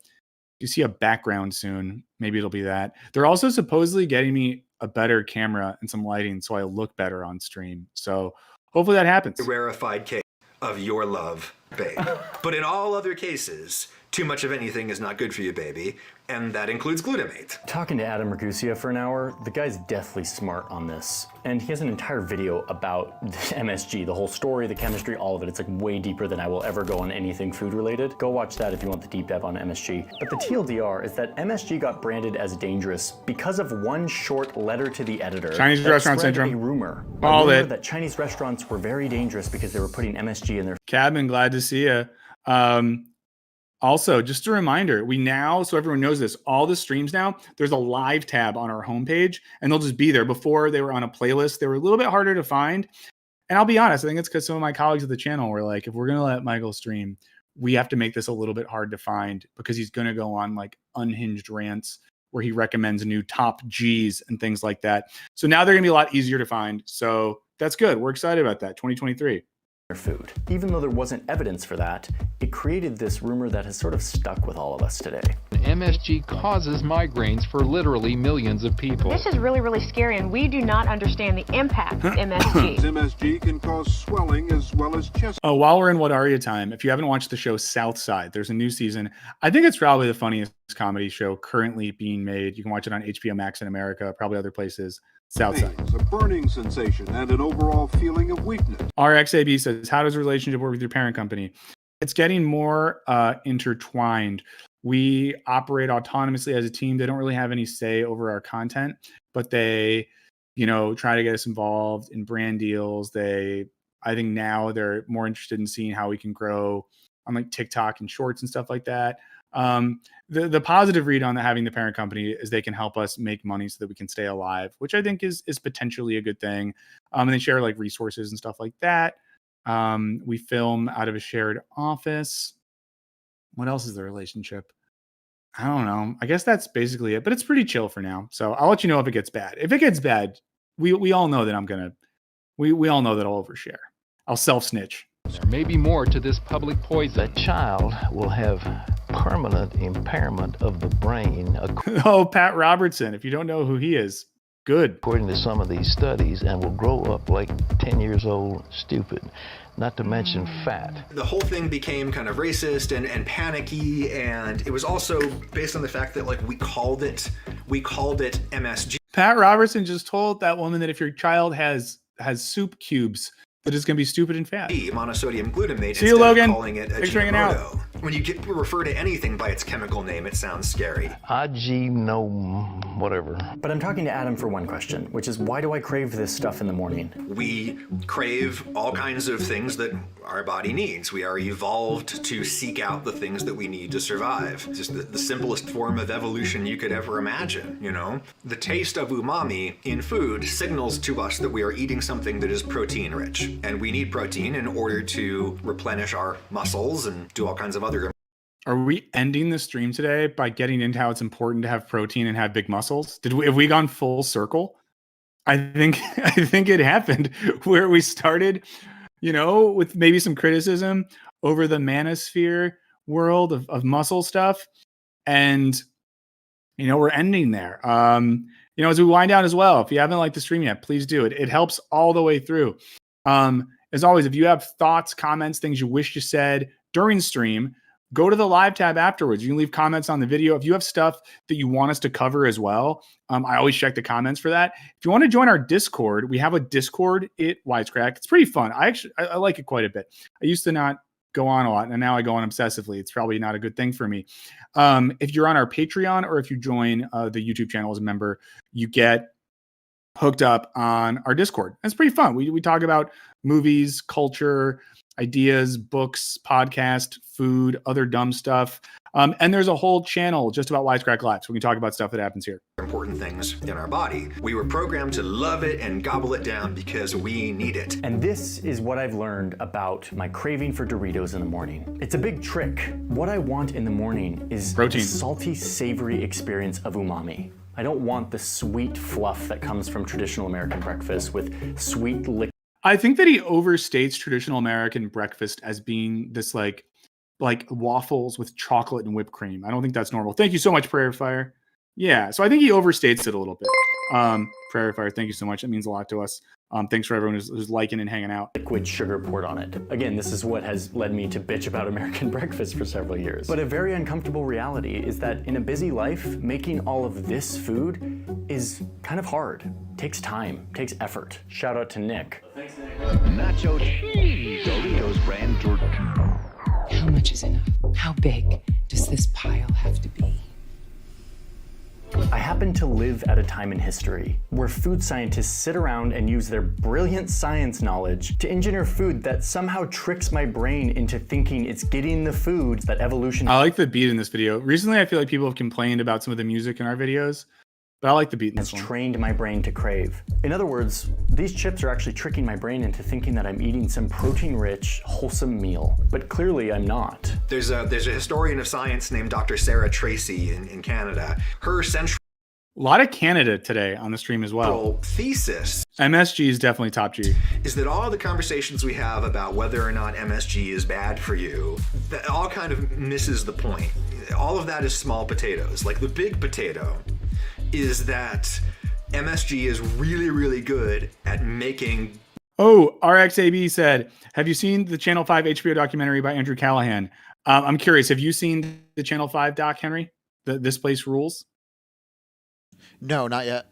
Speaker 2: you see a background soon, maybe it'll be that. They're also supposedly getting me a better camera and some lighting so I look better on stream. So hopefully that happens.
Speaker 10: A rarefied case of your love, babe. But in all other cases, too much of anything is not good for you, baby, and that includes glutamate.
Speaker 7: Talking to Adam Ragusa for an hour, the guy's deathly smart on this. And he has an entire video about MSG, the whole story, the chemistry, all of it. It's like way deeper than I will ever go on anything food related. Go watch that if you want the deep dive on MSG. But the TLDR is that MSG got branded as dangerous because of one short letter to the editor.
Speaker 2: Chinese restaurant syndrome.
Speaker 7: A rumor.
Speaker 2: All it.
Speaker 7: That Chinese restaurants were very dangerous because they were putting MSG in their
Speaker 2: Cabin, glad to see you. Also, just a reminder, we now, so everyone knows this, all the streams now, there's a live tab on our homepage, and they'll just be there. Before, they were on a playlist. They were a little bit harder to find. And I'll be honest, I think it's because some of my colleagues at the channel were like, if we're going to let Michael stream, we have to make this a little bit hard to find because he's going to go on like unhinged rants where he recommends new top G's and things like that. So now they're going to be a lot easier to find. So that's good. We're excited about that. 2023.
Speaker 7: food. Even though there wasn't evidence for that, it created this rumor that has sort of stuck with all of us today.
Speaker 17: MSG causes migraines for literally millions of people.
Speaker 18: This is really, really scary, and we do not understand the impact of MSG.
Speaker 19: MSG can cause swelling as well as chest.
Speaker 2: Oh, while we're in What Are You time, if you haven't watched the show South Side, there's a new season. I think it's probably the funniest comedy show currently being made. You can watch it on HBO Max in America, probably other places. Southside.
Speaker 19: A burning sensation and an overall feeling of weakness.
Speaker 2: RXAB says, how does a relationship work with your parent company? It's getting more intertwined. We operate autonomously as a team. They don't really have any say over our content, but they, try to get us involved in brand deals. I think now they're more interested in seeing how we can grow on like TikTok and shorts and stuff like that. The positive read on having the parent company is they can help us make money so that we can stay alive, which I think is potentially a good thing. And they share like resources and stuff like that. We film out of a shared office. What else is the relationship? I don't know. I guess that's basically it, but it's pretty chill for now. So I'll let you know if it gets bad. If it gets bad, we all know that we all know that I'll overshare. I'll self-snitch.
Speaker 17: There may be more to this public poison.
Speaker 20: A child will have permanent impairment of the brain.
Speaker 2: Oh, Pat Robertson. If you don't know who he is, good.
Speaker 20: According to some of these studies, and will grow up like 10 years old, stupid, not to mention fat.
Speaker 10: The whole thing became kind of racist and panicky, and it was also based on the fact that we called it MSG.
Speaker 2: Pat Robertson just told that woman that if your child has soup cubes, that is going to be stupid and fat.
Speaker 10: Monosodium glutamate.
Speaker 2: See you, Logan.
Speaker 10: Calling it
Speaker 2: Thanks for hanging out.
Speaker 10: When you refer to anything by its chemical name, it sounds scary.
Speaker 20: Whatever.
Speaker 7: But I'm talking to Adam for one question, which is why do I crave this stuff in the morning?
Speaker 10: We crave all kinds of things that our body needs. We are evolved to seek out the things that we need to survive. Just the simplest form of evolution you could ever imagine, The taste of umami in food signals to us that we are eating something that is protein rich. And we need protein in order to replenish our muscles and do all kinds of other.
Speaker 2: Are we ending the stream today by getting into how it's important to have protein and have big muscles? Have we gone full circle? I think it happened where we started, with maybe some criticism over the manosphere world of muscle stuff. And, we're ending there. As we wind down as well, if you haven't liked the stream yet, please do it. It helps all the way through. As always, if you have thoughts, comments, things you wish you said during stream, go to the live tab afterwards. You can leave comments on the video. If you have stuff that you want us to cover as well, I always check the comments for that. If you want to join our Discord, we have a Discord at Wisecrack. It's pretty fun. I like it quite a bit. I used to not go on a lot, and now I go on obsessively. It's probably not a good thing for me. If you're on our Patreon or if you join the YouTube channel as a member, you get hooked up on our Discord. It's pretty fun. We talk about movies, culture, ideas, books, podcast, food, other dumb stuff. And there's a whole channel just about Wisecrack Live. So we can talk about stuff that happens here.
Speaker 10: Important things in our body. We were programmed to love it and gobble it down because we need it.
Speaker 7: And this is what I've learned about my craving for Doritos in the morning. It's a big trick. What I want in the morning is protein. The salty, savory experience of umami. I don't want the sweet fluff that comes from traditional American breakfast with sweet liquid.
Speaker 2: I think that he overstates traditional American breakfast as being this like waffles with chocolate and whipped cream. I don't think that's normal. Thank you so much, Prayer Fire. Yeah, so I think he overstates it a little bit. Prayer Fire, thank you so much. It means a lot to us. Thanks for everyone who's liking and hanging out.
Speaker 7: Liquid sugar poured on it. Again, this is what has led me to bitch about American breakfast for several years. But a very uncomfortable reality is that in a busy life, making all of this food is kind of hard. Takes time, takes effort. Shout out to Nick.
Speaker 11: Thanks, Nick. Nacho cheese, Doritos brand Jordan.
Speaker 21: How much is enough? How big does this pile have to be?
Speaker 7: I happen to live at a time in history where food scientists sit around and use their brilliant science knowledge to engineer food that somehow tricks my brain into thinking it's getting the food that evolution.
Speaker 2: I like the beat in this video. Recently, I feel like people have complained about some of the music in our videos, but I like the beat in this one.
Speaker 7: Has trained my brain to crave. In other words, these chips are actually tricking my brain into thinking that I'm eating some protein-rich, wholesome meal, but clearly I'm not.
Speaker 10: There's a historian of science named Dr. Sarah Tracy in Canada. Her central
Speaker 2: a lot of Canada today on the stream as well.
Speaker 10: Thesis.
Speaker 2: MSG is definitely top G.
Speaker 10: Is that all the conversations we have about whether or not MSG is bad for you, that all kind of misses the point. All of that is small potatoes. Like the big potato is that MSG is really, really good at making.
Speaker 2: Oh, RXAB said, have you seen the Channel 5 HBO documentary by Andrew Callahan? I'm curious, have you seen the Channel 5 doc, Henry? This Place Rules?
Speaker 1: No, not yet.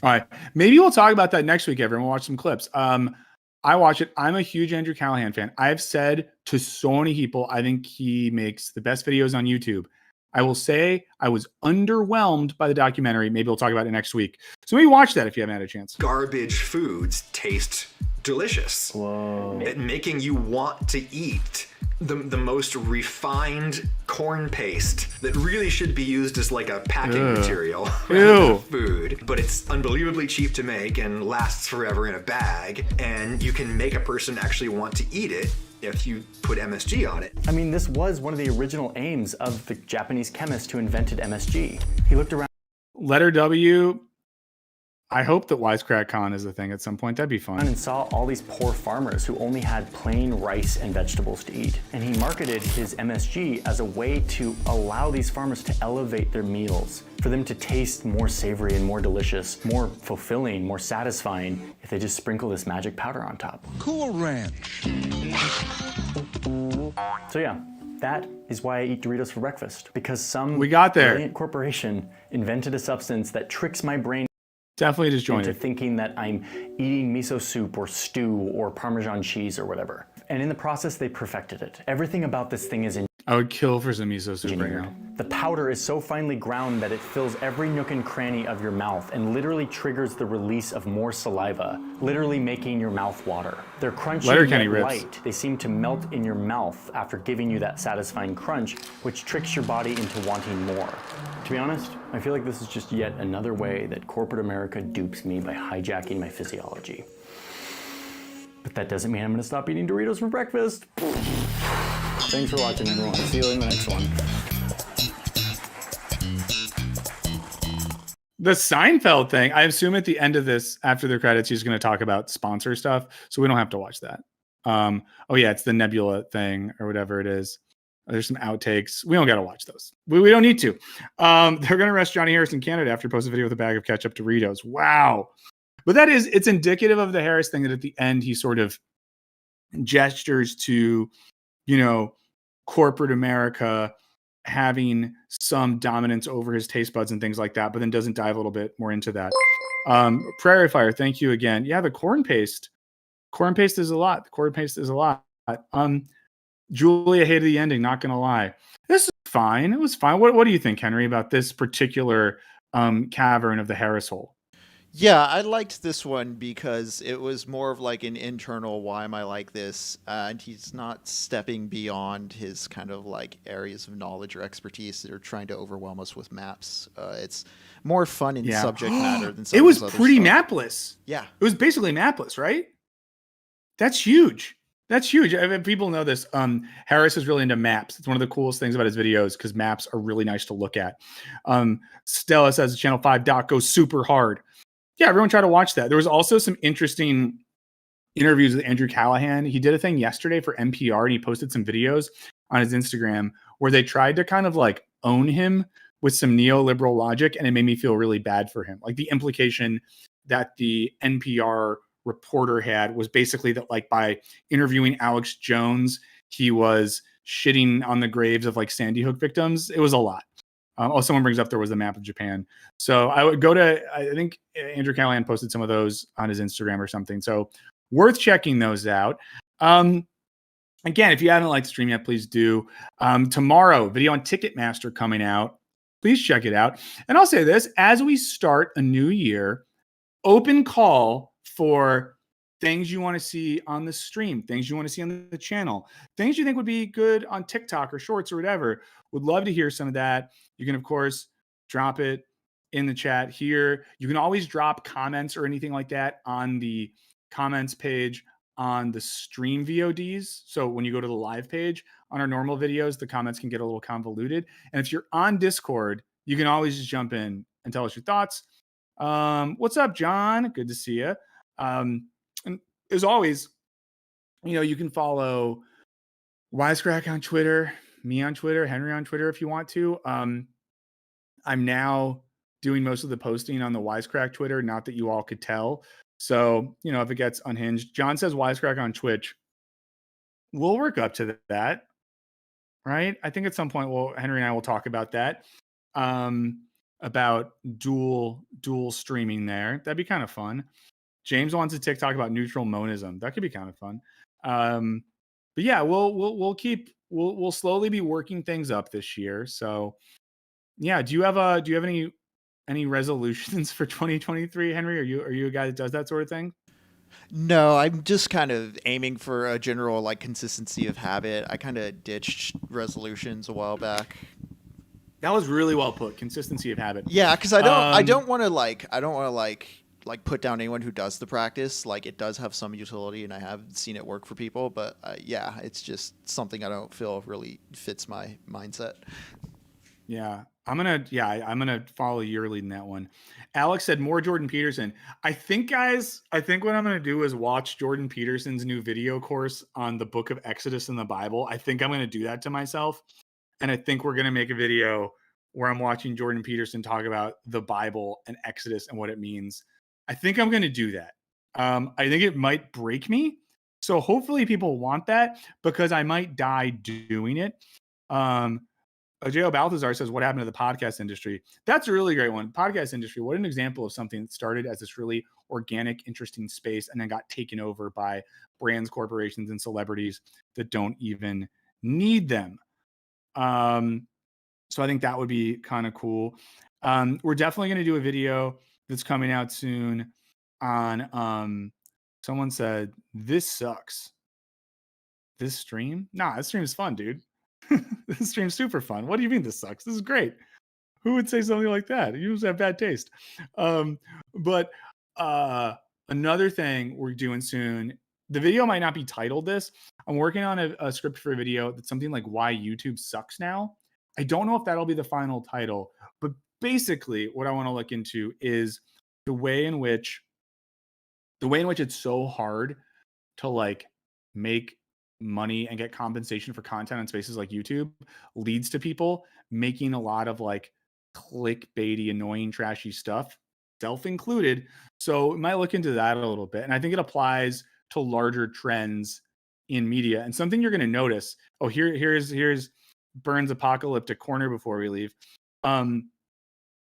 Speaker 2: All right. Maybe we'll talk about that next week, everyone. We'll watch some clips. I watch it. I'm a huge Andrew Callahan fan. I've said to so many people, I think he makes the best videos on YouTube. I will say I was underwhelmed by the documentary. Maybe we'll talk about it next week. So maybe watch that if you haven't had a chance.
Speaker 10: Garbage foods taste delicious.
Speaker 7: Whoa.
Speaker 10: At making you want to eat the most refined corn paste that really should be used as like a packing material for food, but it's unbelievably cheap to make and lasts forever in a bag, and you can make a person actually want to eat it if you put MSG on it.
Speaker 7: I mean, this was one of the original aims of the Japanese chemist who invented MSG. He looked around.
Speaker 2: Letter W. I hope that Wisecrack Con is a thing at some point. That'd be fun.
Speaker 7: And saw all these poor farmers who only had plain rice and vegetables to eat. And he marketed his MSG as a way to allow these farmers to elevate their meals, for them to taste more savory and more delicious, more fulfilling, more satisfying if they just sprinkle this magic powder on top.
Speaker 19: Cool Ranch.
Speaker 7: So yeah, that is why I eat Doritos for breakfast. Because some
Speaker 2: brilliant
Speaker 7: corporation invented a substance that tricks my brain
Speaker 2: definitely disjointed
Speaker 7: into thinking that I'm eating miso soup or stew or Parmesan cheese or whatever. And in the process, they perfected it. Everything about this thing is
Speaker 2: I would kill for some miso soup right now.
Speaker 7: The powder is so finely ground that it fills every nook and cranny of your mouth and literally triggers the release of more saliva, literally making your mouth water. They're crunchy and light. They seem to melt in your mouth after giving you that satisfying crunch, which tricks your body into wanting more. To be honest, I feel like this is just yet another way that corporate America dupes me by hijacking my physiology. But that doesn't mean I'm gonna stop eating Doritos for breakfast. Thanks for watching, everyone. See you in the next one.
Speaker 2: The Seinfeld thing, I assume at the end of this, after the credits, he's going to talk about sponsor stuff, so we don't have to watch that. Oh yeah, it's the Nebula thing or whatever it is. There's some outtakes. We don't got to watch those. We don't need to. They're going to arrest Johnny Harris in Canada after he posted a video with a bag of ketchup Doritos. Wow. But it's indicative of the Harris thing that at the end he sort of gestures to, corporate America having some dominance over his taste buds and things like that, but then doesn't dive a little bit more into that. Prairie Fire, thank you again. Yeah, the corn paste. Corn paste is a lot. The corn paste is a lot. Julia hated the ending, not going to lie. This is fine. It was fine. What do you think, Henry, about this particular cavern of the Harris hole?
Speaker 1: Yeah, I liked this one because it was more of like an internal, why am I like this? And he's not stepping beyond his kind of like areas of knowledge or expertise that are trying to overwhelm us with maps. It's more fun in subject matter than some
Speaker 2: it
Speaker 1: of
Speaker 2: was
Speaker 1: his other
Speaker 2: pretty
Speaker 1: stuff.
Speaker 2: mapless.
Speaker 1: Yeah.
Speaker 2: It was basically mapless, right? That's huge. That's huge. I mean, people know this. Harris is really into maps. It's one of the coolest things about his videos because maps are really nice to look at. Stella says the Channel 5 doc goes super hard. Yeah, everyone try to watch that. There was also some interesting, interviews with Andrew Callahan. He did a thing yesterday for NPR, and he posted some videos on his Instagram where they tried to kind of like own him with some neoliberal logic, and it made me feel really bad for him. Like the implication that the NPR reporter had was basically that like by interviewing Alex Jones, he was shitting on the graves of like Sandy Hook victims. It was a lot. Someone brings up there was a map of Japan. So I would go to, I think Andrew Callahan posted some of those on his Instagram or something. So worth checking those out. Again, if you haven't liked the stream yet, please do. Tomorrow, video on Ticketmaster coming out. Please check it out. And I'll say this, as we start a new year, open call for things you want to see on the stream, things you want to see on the channel, things you think would be good on TikTok or Shorts or whatever. Would love to hear some of that. You can, of course, drop it in the chat here. You can always drop comments or anything like that on the comments page on the stream VODs. So when you go to the live page on our normal videos, the comments can get a little convoluted. And if you're on Discord, you can always just jump in and tell us your thoughts. What's up, John? Good to see you. And as always, you can follow Wisecrack on Twitter, me on Twitter, Henry on Twitter if you want to. I'm now doing most of the posting on the Wisecrack Twitter, not that you all could tell. So, if it gets unhinged, John says Wisecrack on Twitch. We'll work up to that, right? I think at some point, Henry and I will talk about that, about dual streaming there. That'd be kind of fun. James wants a TikTok about neutral monism. That could be kind of fun. But yeah, we'll slowly be working things up this year. So yeah, do you have any resolutions for 2023, Henry? Are you a guy that does that sort of thing?
Speaker 1: No, I'm just kind of aiming for a general like consistency of habit. I kind of ditched resolutions a while back.
Speaker 2: That was really well put. Consistency of habit.
Speaker 1: Yeah, because I don't want to put down anyone who does the practice. Like it does have some utility, and I have seen it work for people. But yeah, it's just something I don't feel really fits my mindset.
Speaker 2: Yeah, I'm gonna follow your lead in that one. Alex said more Jordan Peterson. I think what I'm gonna do is watch Jordan Peterson's new video course on the book of Exodus in the Bible. I think I'm gonna do that to myself. And I think we're gonna make a video where I'm watching Jordan Peterson talk about the Bible and Exodus and what it means. I think I'm gonna do that. I think it might break me. So hopefully people want that because I might die doing it. J.O. Balthazar says, what happened to the podcast industry? That's a really great one. Podcast industry, what an example of something that started as this really organic, interesting space and then got taken over by brands, corporations, and celebrities that don't even need them. So I think that would be kind of cool. We're definitely going to do a video that's coming out soon on, someone said, this sucks. This stream? Nah, this stream is fun, dude. This stream's super fun. What do you mean this sucks? This is great. Who would say something like that? You just have bad taste. But another thing we're doing soon, the video might not be titled this. I'm working on a script for a video that's something like why YouTube sucks now. I don't know if that'll be the final title, but basically what I want to look into is the way in which it's so hard to like make money and get compensation for content on spaces like YouTube leads to people making a lot of like clickbaity, annoying, trashy stuff, self included. So it might look into that a little bit. And I think it applies to larger trends in media. And something you're going to notice, here's Burns apocalyptic corner before we leave.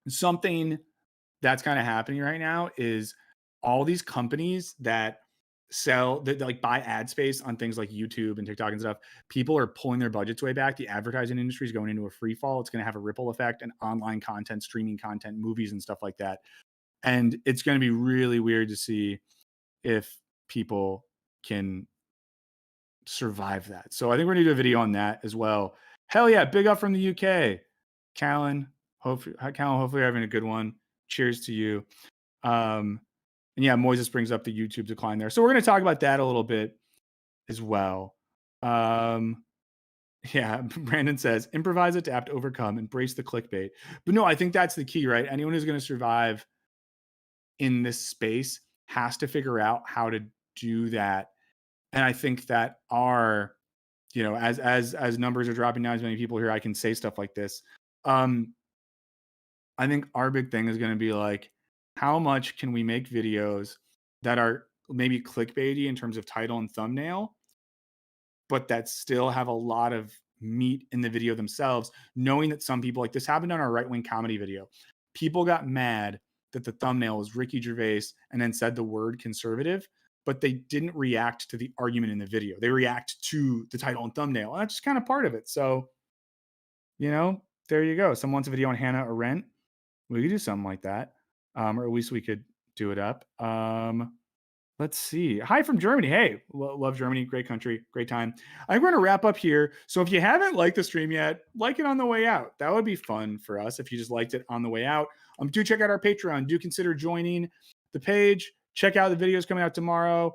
Speaker 2: Something that's kind of happening right now is all these companies that like buy ad space on things like YouTube and TikTok and stuff. People are pulling their budgets way back. The advertising industry is going into a free fall. It's going to have a ripple effect and online content, streaming content, movies and stuff like that. And it's going to be really weird to see if people can survive that. So I think we're going to do a video on that as well. Hell yeah. Big up from the UK. Callan, hopefully you're having a good one. Cheers to you. And yeah, Moises brings up the YouTube decline there. So we're going to talk about that a little bit as well. Yeah, Brandon says, improvise, adapt, overcome, embrace the clickbait. But no, I think that's the key, right? Anyone who's going to survive in this space has to figure out how to do that. And I think that our, you know, as numbers are dropping down, as many people here, I can say stuff like this. I think our big thing is going to be like, how much can we make videos that are maybe clickbaity in terms of title and thumbnail, but that still have a lot of meat in the video themselves, knowing that some people, like this happened on our right-wing comedy video. People got mad that the thumbnail was Ricky Gervais and then said the word conservative, but they didn't react to the argument in the video. They react to the title and thumbnail. And that's just kind of part of it. So, you know, there you go. Someone wants a video on Hannah Arendt. We could do something like that. Or at least we could do it up. Let's see. Hi from Germany. Hey, love Germany. Great country. Great time. I'm going to wrap up here. So if you haven't liked the stream yet, like it on the way out. That would be fun for us if you just liked it on the way out. Do check out our Patreon. Do consider joining the page. Check out the videos coming out tomorrow.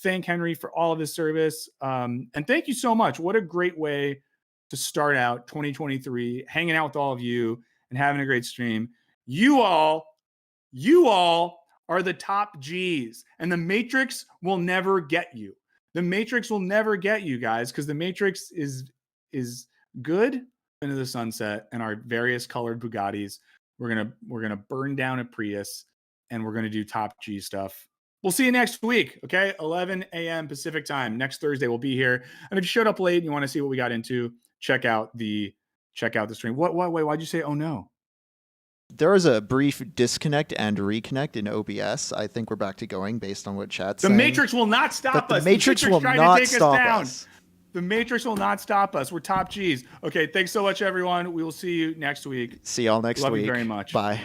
Speaker 2: Thank Henry for all of his service. And thank you so much. What a great way to start out 2023, hanging out with all of you and having a great stream. You all are the top G's, and the Matrix will never get you. The Matrix will never get you guys, because the Matrix is good into the sunset, and our various colored Bugattis. We're gonna burn down a Prius, and we're gonna do top G stuff. We'll see you next week, okay? 11 a.m. Pacific time. Next Thursday we'll be here. And if you showed up late and you want to see what we got into, check out the stream. Wait, why'd you say oh no?
Speaker 1: There was a brief disconnect and reconnect in OBS. I think we're back to going based on what chat's saying.
Speaker 2: The Matrix will not stop us.
Speaker 1: The Matrix will not stop us.
Speaker 2: The Matrix will not stop us. We're top G's. Okay, thanks so much, everyone. We will see you next week.
Speaker 1: See y'all next week.
Speaker 2: Love you very much.
Speaker 1: Bye.